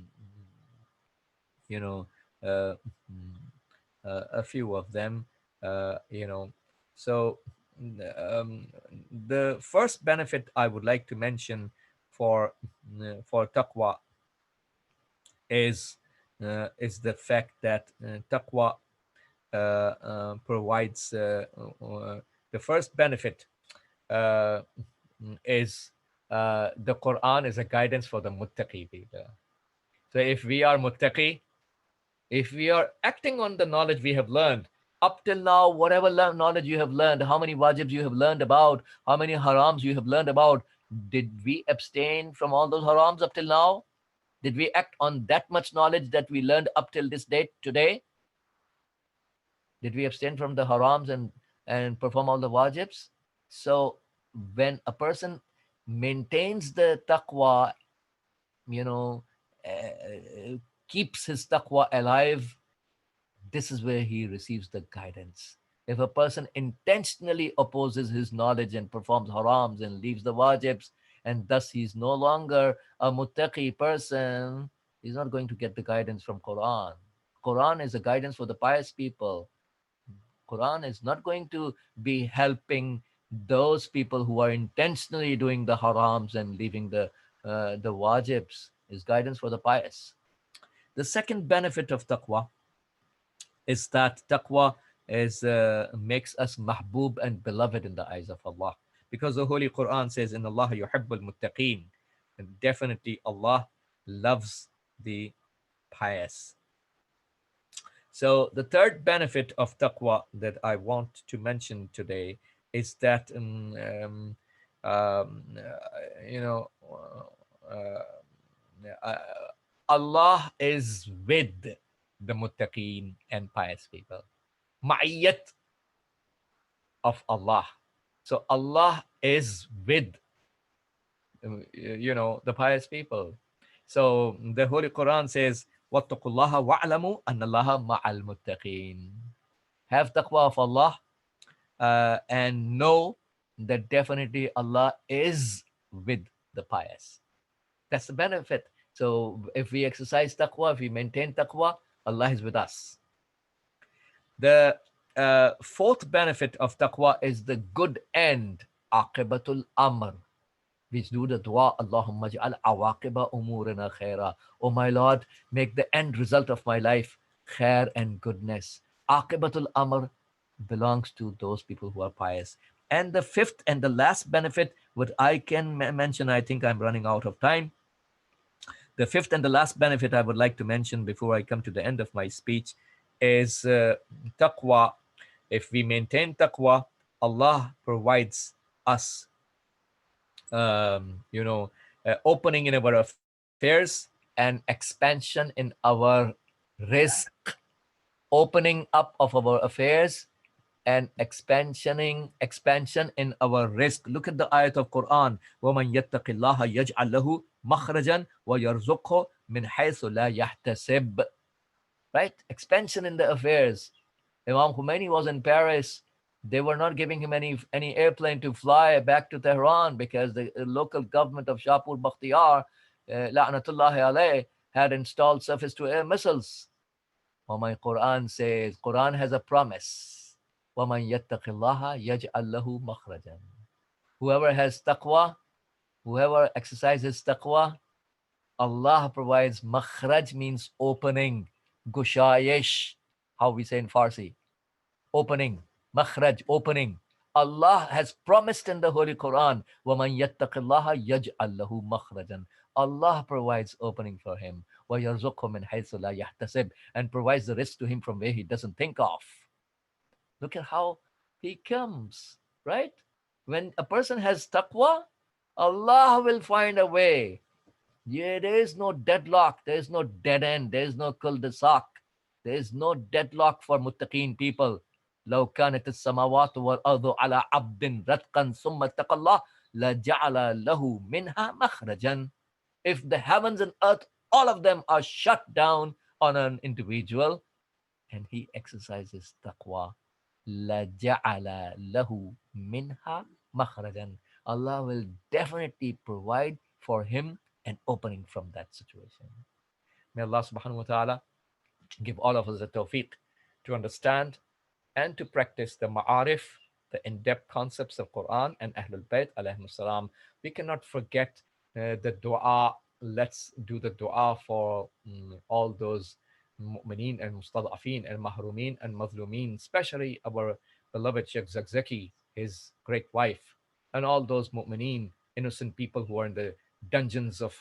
know, uh, mm, a few of them. So um, the first benefit I would like to mention for for taqwa is the fact that taqwa provides the first benefit uh, is the Quran is a guidance for the muttaqi people. So if we are muttaqi, if we are acting on the knowledge we have learned up till now, whatever knowledge you have learned, how many wajibs you have learned about, how many harams you have learned about, did we abstain from all those harams up till now? Did we act on that much knowledge that we learned up till this date today? Did we abstain from the harams and perform all the wajibs? So when a person maintains the taqwa, you know, keeps his taqwa alive, this is where he receives the guidance. If a person intentionally opposes his knowledge and performs harams and leaves the wajibs, and thus he's no longer a muttaqi person, he's not going to get the guidance from Quran. Quran is a guidance for the pious people. Quran is not going to be helping those people who are intentionally doing the harams and leaving the wajibs. Is guidance for the pious. The second benefit of taqwa is that taqwa is makes us mahbub and beloved in the eyes of Allah, because the Holy Quran says, "In Allah yuhibbul muttaqin," and definitely Allah loves the pious. So the third benefit of taqwa that I want to mention today is that you know uh, Allah is with the muttaqin and pious people. Ma'iyat of Allah. So Allah is with the pious people. So the Holy Quran says, وَاتَّقُوا اللَّهَ وَاعْلَمُوا أَنَّ اللَّهَ مَعَ الْمُتَّقِينَ. Have taqwa of Allah and know that definitely Allah is with the pious. That's the benefit. So if we exercise taqwa, if we maintain taqwa, Allah is with us. The fourth benefit of taqwa is the good end, aqibatul amr. We do the dua, Allahumma ja'al awaqiba umurina khaira. Oh my Lord, make the end result of my life khair and goodness. Aqibatul Amr belongs to those people who are pious. And the fifth and the last benefit, what I can mention, I think I'm running out of time. The fifth and the last benefit I would like to mention before I come to the end of my speech is taqwa. If we maintain taqwa, Allah provides us, opening in our affairs and expansion in our risk, opening up of our affairs and expansion in our risk. Look at the ayat of Quran. وَمَنْ يَتَّقِ اللَّهَ يَجْعَلْ لَهُ مَخْرَجًا وَيَرْزُقْهُ مِنْ حَيْثُ لَا يَحْتَسِبْ. Right? Expansion in the affairs. Imam Khomeini was in Paris. They were not giving him any airplane to fly back to Tehran because the local government of Shahpur Bakhtiyar, la'natullahi alayh, had installed surface-to-air missiles. Well, my Quran says, Quran has a promise. وَمَنْ يَتَّقِ اللَّهَ يَجْعَلْ لَهُ مَخْرَجًا. Whoever has taqwa, whoever exercises taqwa, Allah provides. Makhraj means opening. Gushayish, how we say in Farsi. Opening. Makhraj, opening. Allah has promised in the Holy Quran, وَمَنْ يَتَّقِ اللَّهَ يَجْعَلْ لَهُ مَخْرَجًا. Allah provides opening for him. وَيَرْزُقْهُ مِنْ حَيْثُ لَا يَحْتَسِبْ, and provides the risk to him from where he doesn't think of. Look at how he comes, right? When a person has taqwa, Allah will find a way. Yeah, there is no deadlock, there is no dead end, there is no cul-de-sac, there is no deadlock for muttaqeen people. لو كانت السماوات والأرض على عبد رتقا ثم اتقى الله لجعل له منها مخرجا. If the heavens and earth, all of them are shut down on an individual, and he exercises taqwa, لَجَعَلَ لَهُ مِنْهَا مَخْرَجًا. Allah will definitely provide for him an opening from that situation. May Allah subhanahu wa ta'ala give all of us the tawfiq to understand and to practice the ma'arif, the in-depth concepts of Quran and Ahlul Bayt alayhim salam. We cannot forget the dua. Let's do the dua for all those mu'mineen and mustadafeen and mahrumin and mazlumin, especially our beloved Sheikh Zakzaki, his great wife, and all those mu'mineen, innocent people who are in the dungeons of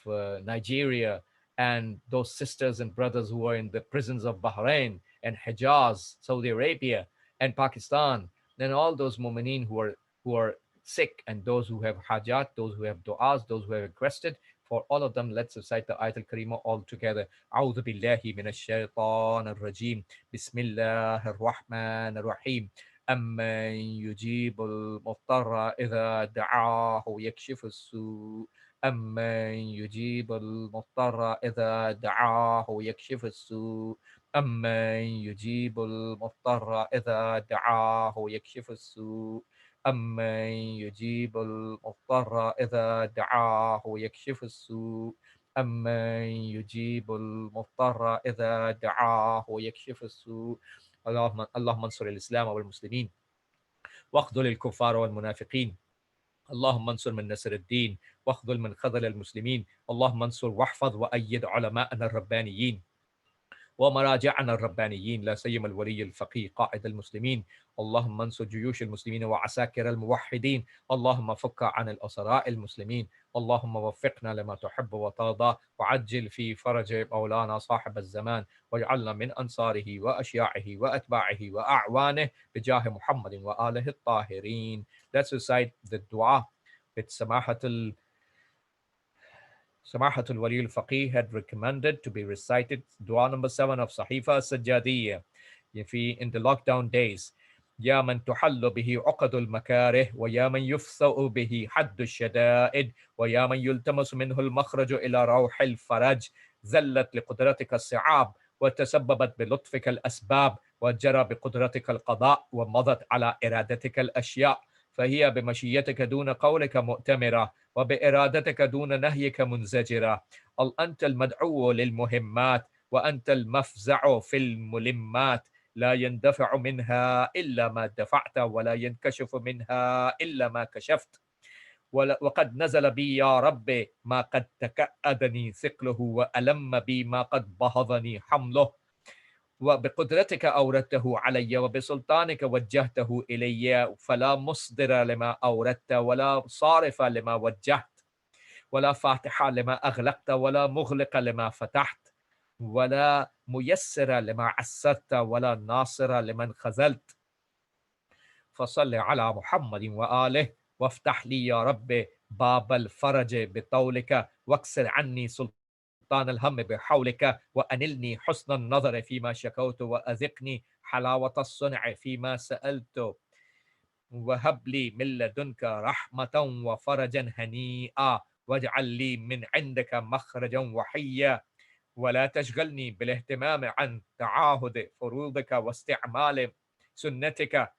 Nigeria, and those sisters and brothers who are in the prisons of Bahrain and Hijaz, Saudi Arabia, and Pakistan, and all those mu'mineen who are sick, and those who have hajat, those who have du'as, those who have requested. For all of them, let's recite the Ayat al-Karima all together. أعوذ بالله من الشيطان الرجيم. بسم الله الرحمن الرحيم. أمن يجيب المضطر إذا دعاه يكشف السوء. أمن يجيب المضطر إذا دعاه يكشف السوء. أمن يجيب المضطر إذا دعاه يكشف السوء. أمن يجيب المضطر إذا دعاه يكشف السوء. أمن يجيب المضطر إذا دعاه يكشف السوء. اللهم انصر الإسلام والمسلمين واخذل الكفار والمنافقين. اللهم انصر من نصر الدين واخذل من خذل المسلمين. اللهم انصر واحفظ وأيد علماءنا الربانيين ومراجعنا الربانيين، لا سيما الولي الفقيه قائد المسلمين. اللهم انصر جيوش المسلمين وعساكر الموحدين. اللهم فك عن الأسراء المسلمين. اللهم وفقنا لما تحب وترضى، وعجل في فرج مولانا صاحب الزمان، واجعلنا من أنصاره وأشياعه وأتباعه وأعوانه بجاه محمد وآله الطاهرين. Let's recite the dua with Samahatul Wali al-Faqih had recommended to be recited. Dua number 7 of Sahifa Sajjadiyya. In the lockdown days. يا من تحل به عقد المكاره، ويا من يفثأ به حد الشدائد، ويا من يلتمس منه المخرج إلى روح الفرج. زلت لقدرتك الصعاب، وتسببت بلطفك الأسباب، وجرى بقدرتك القضاء، ومضت على إرادتك الأشياء، فهي بمشيتك دون قولك مؤتمرة، وبإرادتك دون نهيك منزجرة. أنت المدعو للمهمات، وأنت المفزع في الملمات. لا يندفع منها إلا ما دفعت، ولا ينكشف منها إلا ما كشفت. وقد نزل بي يا رب ما قد تكأدني ثقله، وألم بي ما قد بهضني حمله. وبقدرتك أوردته علي وبسلطانك وجهته إلي، فلا مصدر لما أوردت ولا صارف لما وجهت ولا فاتح لما أغلقت ولا مغلق لما فتحت ولا ميسر لما عسرت ولا ناصر لمن خذلت. فصل على محمد وآله وافتح لي يا رب باب الفرج بطولك، واكسر عني سلطان الهم بحولك، وأنلني حسن النظر فيما شكوت، وأذقني حلاوة الصنع فيما سألت، وهب لي من لدنك رحمة وفرجا هنيئا، واجعل لي من عندك مخرجا وحيا، ولا تشغلني بالاهتمام عن تعاهد فروضك واستعمال سنتك،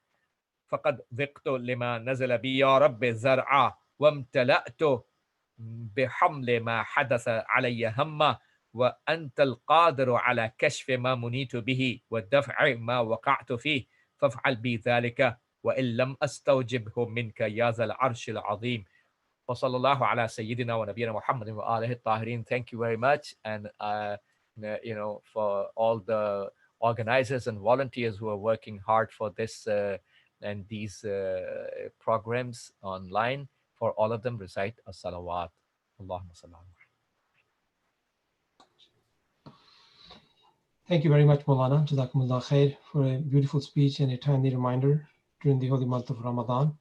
فقد ذقت لما نزل بي يا رب زرعا، وامتلأت بحمل ما حدث علي هما، وأنت القادر على كشف ما منيت به ودفع ما وقعت فيه، فافعل بي ذلك وإن لم أستوجبه منك يا ذا العرش العظيم. وصلى الله على سيدنا ونبينا محمد وآله الطاهرين. Thank you very much. And, for all the organizers and volunteers who are working hard for this and these programs online, for all of them recite a salawat. Allahumma sallam. Thank you very much, Maulana. Jazakumullah khair for a beautiful speech and a timely reminder during the holy month of Ramadan.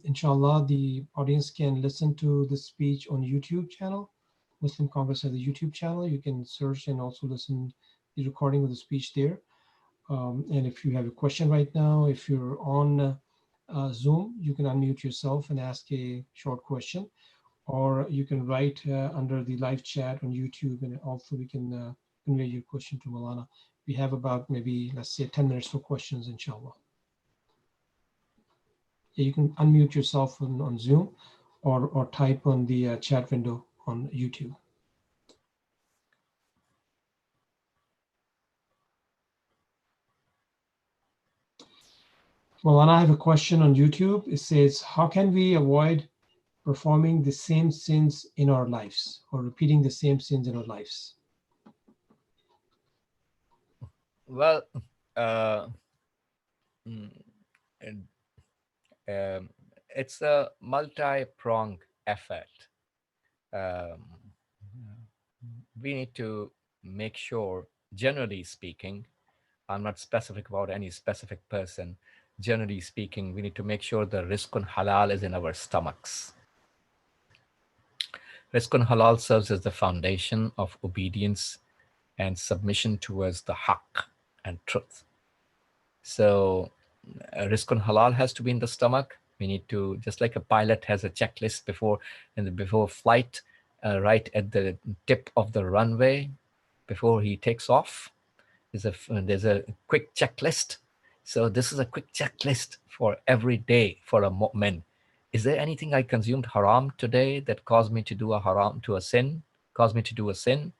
Inshallah, the audience can listen to the speech on YouTube channel. Muslim Congress has a YouTube channel. You can search and also listen the recording of the speech there. And if you have a question right now, if you're on Zoom, you can unmute yourself and ask a short question, or you can write under the live chat on YouTube, and also we can convey your question to Maulana. We have about maybe, let's say, 10 minutes for questions, inshallah. You can unmute yourself on Zoom, or type on the chat window on YouTube. Maulana, I have a question on YouTube. It says, how can we avoid performing the same sins in our lives, or repeating the same sins in our lives? Well, uh, mm, and, um, it's a multi-pronged effort. Um, we need to make sure, generally speaking, I'm not specific about any specific person. Generally speaking, we need to make sure the rizqun halal is in our stomachs. Rizqun halal serves as the foundation of obedience and submission towards the haqq and truth. So, rizqun halal has to be in the stomach. We need to, just like a pilot has a checklist before flight, right at the tip of the runway, before he takes off, there's a quick checklist. So this is a quick checklist for every day for a mu'min. Is there anything I consumed haram today that caused me to do a haram, to a sin, caused me to do a sin?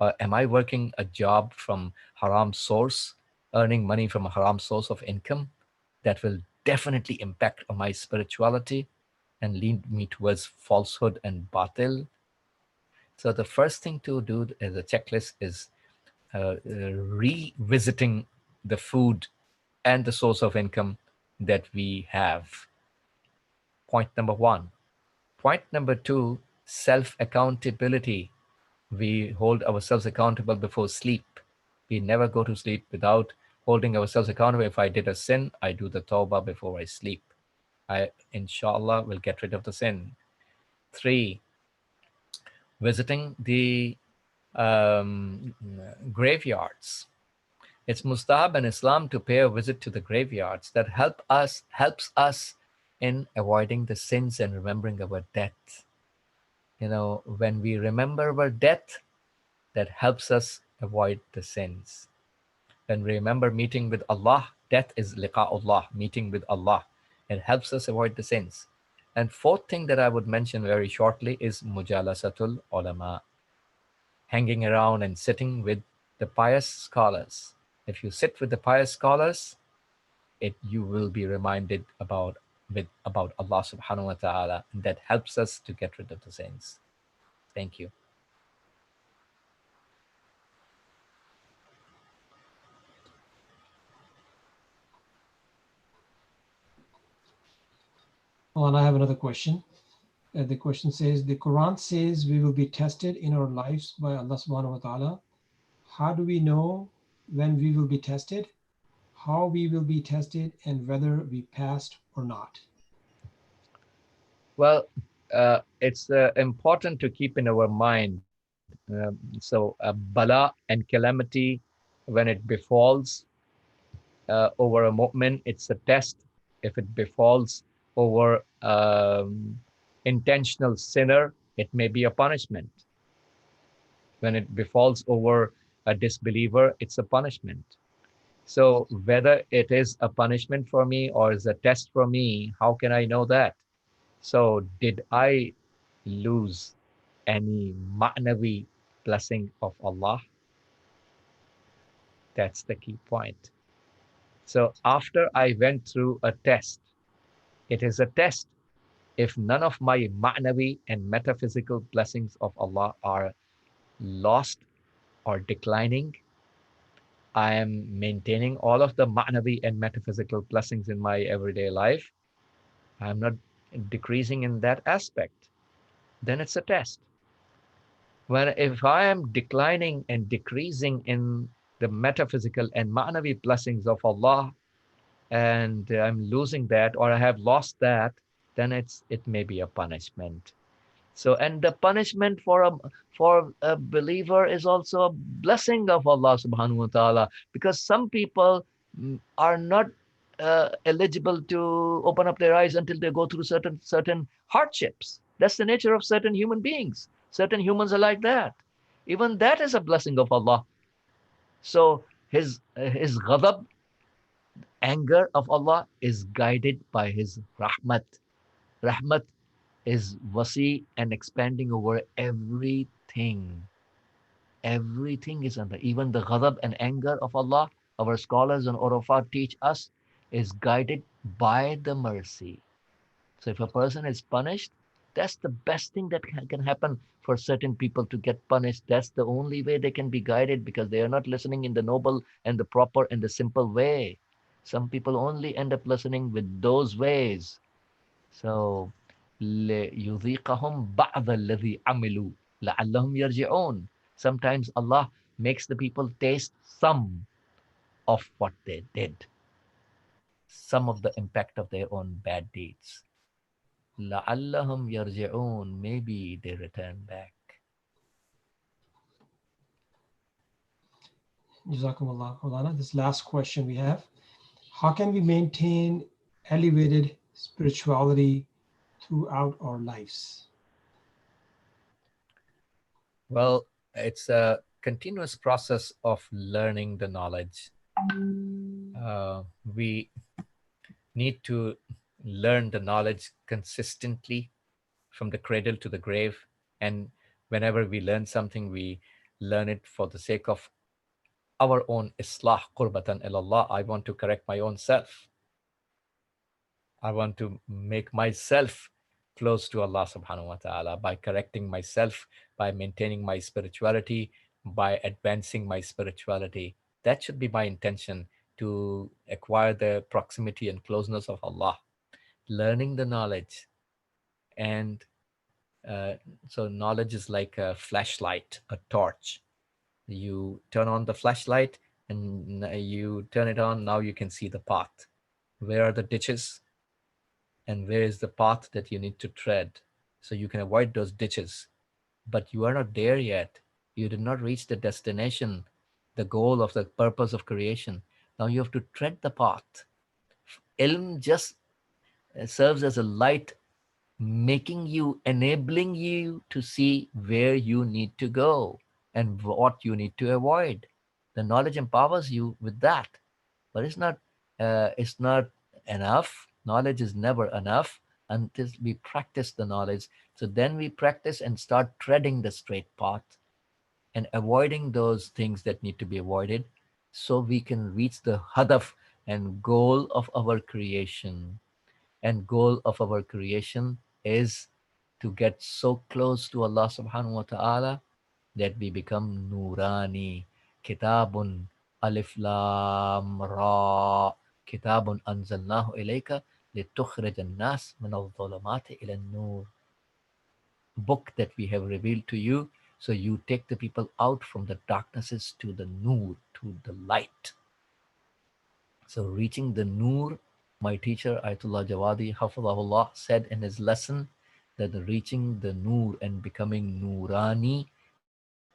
Am I working a job from haram source, earning money from a haram source of income that will definitely impact on my spirituality and lead me towards falsehood and batil? So the first thing to do as a checklist is revisiting the food and the source of income that we have. Point number one. Point number two, self accountability. We hold ourselves accountable before sleep. We never go to sleep without holding ourselves accountable. If I did a sin, I do the tawbah before I sleep. I, inshallah, will get rid of the sin. Three, visiting the graveyards. It's mustahab in Islam to pay a visit to the graveyards. That helps us in avoiding the sins and remembering our death. When we remember our death, that helps us avoid the sins. When we remember meeting with Allah, death is liqa'ullah, meeting with Allah. It helps us avoid the sins. And fourth thing that I would mention very shortly is mujalasatul ulama, hanging around and sitting with the pious scholars. If you sit with the pious scholars, you will be reminded about Allah subhanahu wa ta'ala, and that helps us to get rid of the sins. Thank you. Well, and I have another question. The question says, the Quran says we will be tested in our lives by Allah subhanahu wa ta'ala. How do we know when we will be tested, how we will be tested, and whether we passed or not? Well, it's important to keep in our mind. Bala and calamity, when it befalls over a moment, it's a test. If it befalls over intentional sinner, it may be a punishment. When it befalls over a disbeliever, it's a punishment. So whether it is a punishment for me or is a test for me, how can I know that? So did I lose any ma'nawi blessing of Allah? That's the key point. So after I went through a test, it is a test. If none of my ma'nawi and metaphysical blessings of Allah are lost or declining, I am maintaining all of the ma'nawi and metaphysical blessings in my everyday life. I'm not decreasing in that aspect. Then it's a test. When if I am declining and decreasing in the metaphysical and ma'navi blessings of Allah, and I'm losing that or I have lost that, then it may be a punishment. So, and the punishment for a believer is also a blessing of Allah subhanahu wa ta'ala, because some people are not eligible to open up their eyes until they go through certain hardships. That's the nature of certain human beings. Certain humans are like that. Even that is a blessing of Allah. So his ghadab, anger of Allah, is guided by his rahmat. Rahmat is wasi and expanding over everything. Everything is under, even the ghadab and anger of Allah, our scholars and urafat teach us, is guided by the mercy. So if a person is punished, that's the best thing that can happen for certain people to get punished. That's the only way they can be guided, because they are not listening in the noble and the proper and the simple way. Some people only end up listening with those ways. So لِيُذِيقَهُمْ بَعْضَ الَّذِي عَمِلُوا لَعَلَّهُمْ يَرْجِعُونَ. Sometimes Allah makes the people taste some of what they did, some of the impact of their own bad deeds. لَعَلَّهُمْ يَرْجِعُونَ. Maybe they return back. Jazakumullah, Maulana. This last question we have: how can we maintain elevated spirituality throughout our lives? Well, it's a continuous process of learning the knowledge. We need to learn the knowledge consistently from the cradle to the grave. And whenever we learn something, we learn it for the sake of our own islah, qurbatan ilallah. I want to correct my own self. I want to make myself close to Allah subhanahu wa ta'ala by correcting myself, by maintaining my spirituality, by advancing my spirituality. That should be my intention, to acquire the proximity and closeness of Allah, learning the knowledge. And uh, so knowledge is like a flashlight, a torch. You turn on the flashlight and you turn it on. Now you can see the path. Where are the ditches? And where is the path that you need to tread? So you can avoid those ditches. But you are not there yet. You did not reach the destination, the goal of the purpose of creation. Now you have to tread the path. Ilm just serves as a light, making you, enabling you to see where you need to go and what you need to avoid. The knowledge empowers you with that, but it's not enough. Knowledge is never enough until we practice the knowledge. So then we practice and start treading the straight path and avoiding those things that need to be avoided, so we can reach the hadaf and goal of our creation. And goal of our creation is to get so close to Allah subhanahu wa ta'ala that we become nurani. Kitabun alif lam ra. Kitabun anzalnahu ilayka لِتُخْرِجَ النَّاسَ مِنَ الظُّلُمَاتِ إِلَى النُّورِ. Book that we have revealed to you, so you take the people out from the darknesses to the Noor, to the light. So reaching the Noor, my teacher Ayatollah Jawadi Hafizahullah said in his lesson that reaching the Noor and becoming Noorani,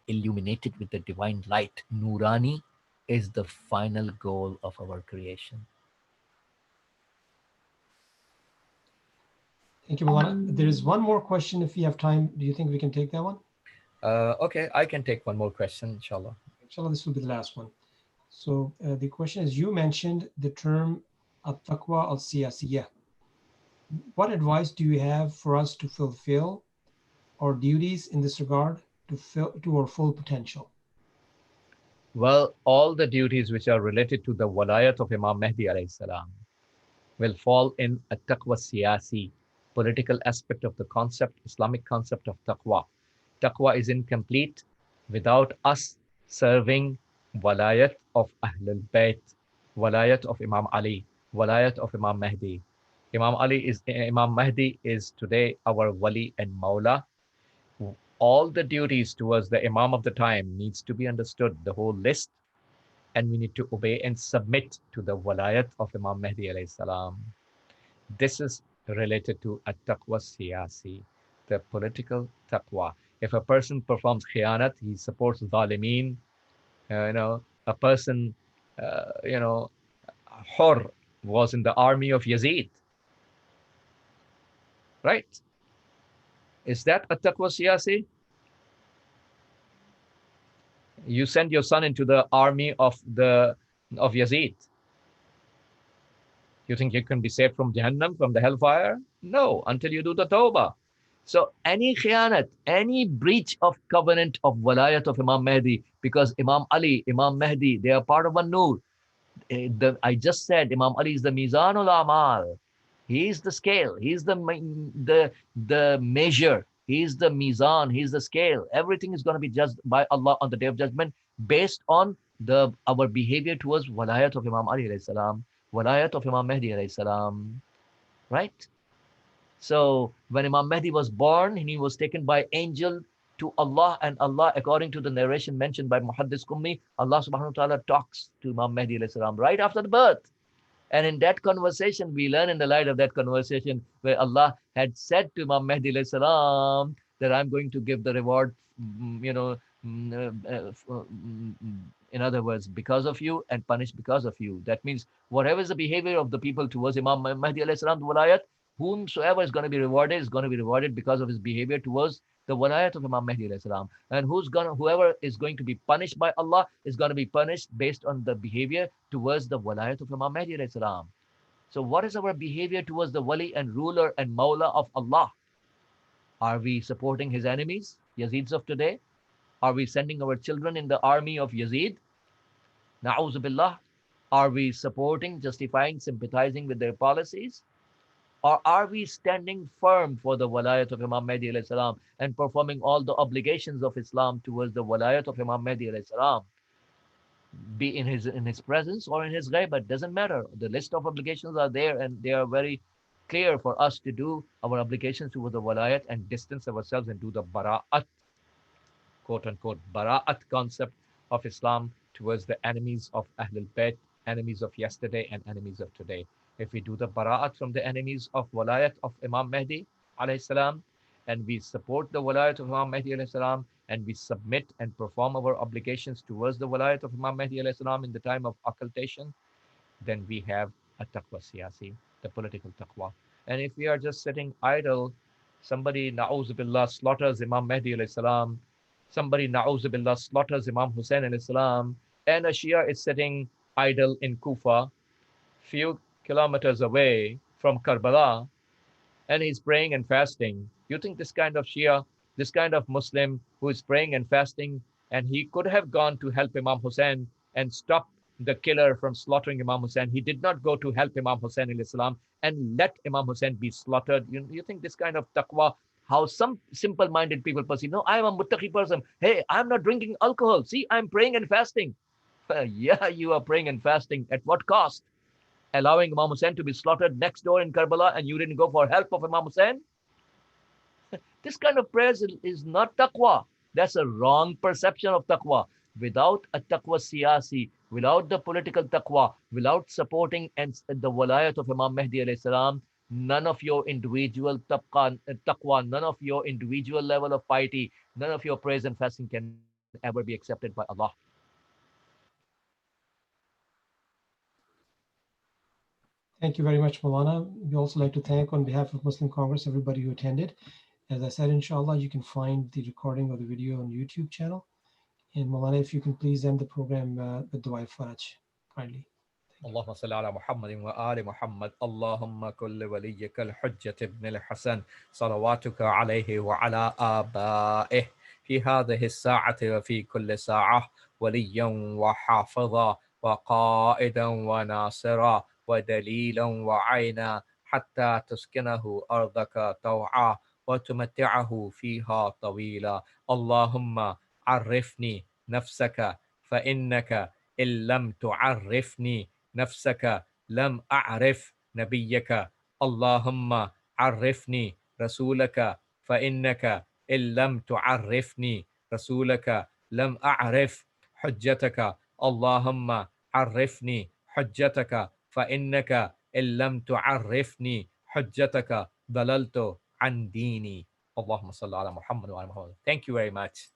illuminated with the divine light, Noorani, is the final goal of our creation. Thank you, Maulana. There is one more question if we have time. Do you think we can take that one? Okay, I can take one more question, inshallah. Inshallah, this will be the last one. So the question is, you mentioned the term at-taqwa al-siyasiyah. What advice do you have for us to fulfill our duties in this regard to our full potential? Well, all the duties which are related to the walayat of Imam Mahdi alayhi salam will fall in a taqwa siyasi, political aspect of the concept, Islamic concept of taqwa. Taqwa is incomplete without us serving walayat of Ahlul Bayt, walayat of Imam Ali, walayat of Imam Mahdi. Imam Mahdi is today our wali and maula. All the duties towards the Imam of the time needs to be understood, the whole list, and we need to obey and submit to the walayat of Imam Mahdi alayhi salam. This is related to a taqwa siyasi, the political taqwa. If a person performs khiyanat, he supports zalimeen. A person, Hur was in the army of Yazid, right? Is that a taqwa siyasi? You send your son into the army of Yazid. You think you can be saved from Jahannam, from the hellfire? No, until you do the tawbah. So any khiyanat, any breach of covenant of walayat of Imam Mahdi, because Imam Ali, Imam Mahdi, they are part of one Noor. I just said Imam Ali is the Mizanul Amal. He is the scale. He is the measure. He is the Mizan. He is the scale. Everything is going to be judged by Allah on the Day of Judgment based on our behavior towards walayat of Imam Ali alayhi salam, walayat of Imam Mahdi alayhi salam, right? So when Imam Mahdi was born, he was taken by angel to Allah, and Allah, according to the narration mentioned by Muhaddis Qummi, Allah subhanahu wa ta'ala talks to Imam Mahdi alayhi salam right after the birth. And in that conversation, we learn in the light of that conversation where Allah had said to Imam Mahdi alayhi salam that I'm going to give the reward, in other words, because of you, and punish because of you. That means whatever is the behavior of the people towards Imam Mahdi alayhi salam, the walayat, whomsoever is going to be rewarded because of his behavior towards the walayat of Imam Mahdi alayhi salam. And whoever is going to be punished by Allah is going to be punished based on the behavior towards the walayat of Imam Mahdi alayhi salam. So what is our behavior towards the wali and ruler and maula of Allah? Are we supporting his enemies, Yazids of today? Are we sending our children in the army of Yazid? Na'udhu billah. Are we supporting, justifying, sympathizing with their policies? Or are we standing firm for the walayat of Imam Mahdi alayhi salam and performing all the obligations of Islam towards the walayat of Imam Mahdi alayhi salam? Be in his presence or in his ghaibat, doesn't matter. The list of obligations are there, and they are very clear for us to do our obligations towards the walayat and distance ourselves and do the bara'at, quote unquote, bara'at concept of Islam towards the enemies of Ahlul Bayt, enemies of yesterday and enemies of today. If we do the bara'at from the enemies of walayat of Imam Mahdi alayhi salam, and we support the walayat of Imam Mahdi alayhi salam, and we submit and perform our obligations towards the walayat of Imam Mahdi alayhi salam in the time of occultation, then we have a taqwa siyasi, the political taqwa. And if we are just sitting idle, somebody na'uz billah slaughters Imam Mahdi alayhi salam, somebody na'uz billah slaughters Imam Hussein alayhi salam, and a Shia is sitting idle in Kufa, few kilometers away from Karbala, and he's praying and fasting. You think this kind of Shia, this kind of Muslim who is praying and fasting, and he could have gone to help Imam Hussein and stop the killer from slaughtering Imam Hussein. He did not go to help Imam Hussein in Islam and let Imam Hussein be slaughtered. You think this kind of taqwa, how some simple-minded people perceive, no, I am a muttaqi person. Hey, I'm not drinking alcohol. See, I'm praying and fasting. Yeah, you are praying and fasting. At what cost? allowing Imam Hussein to be slaughtered next door in Karbala, and you didn't go for help of Imam Hussein? This kind of prayer is not taqwa. That's a wrong perception of taqwa. Without a taqwa siyasi, without the political taqwa, without supporting and the walayat of Imam Mahdi alayhi salam, none of your individual taqwa, none of your individual level of piety, none of your praise and fasting can ever be accepted by Allah. Thank you very much, Maulana. We also like to thank, on behalf of Muslim Congress, everybody who attended. As I said, inshallah, you can find the recording of the video on YouTube channel. And Maulana, if you can please end the program with Dua Faraj, kindly. اللهم صل على محمد وآل محمد. اللهم كل وليك الحجة ابن الحسن صلواتك عليه وعلى آبائه في هذه الساعة وفي كل ساعة وليا وحافظا وقائدا وناصرا ودليلا وعينا حتى تسكنه أرضك طوعا وتمتعه فيها طويلا. اللهم عرفني نفسك فإنك إن لم تعرفني نفسك لم أعرف نبيك. اللهم عرفني رسولك فإنك إن لم تعرفني رسولك لم أعرف حجتك. اللهم عرفني حجتك فإنك إن لم تعرفني حجتك ضللت عن ديني. اللهم صل على محمد وعلى محمد. Thank you very much.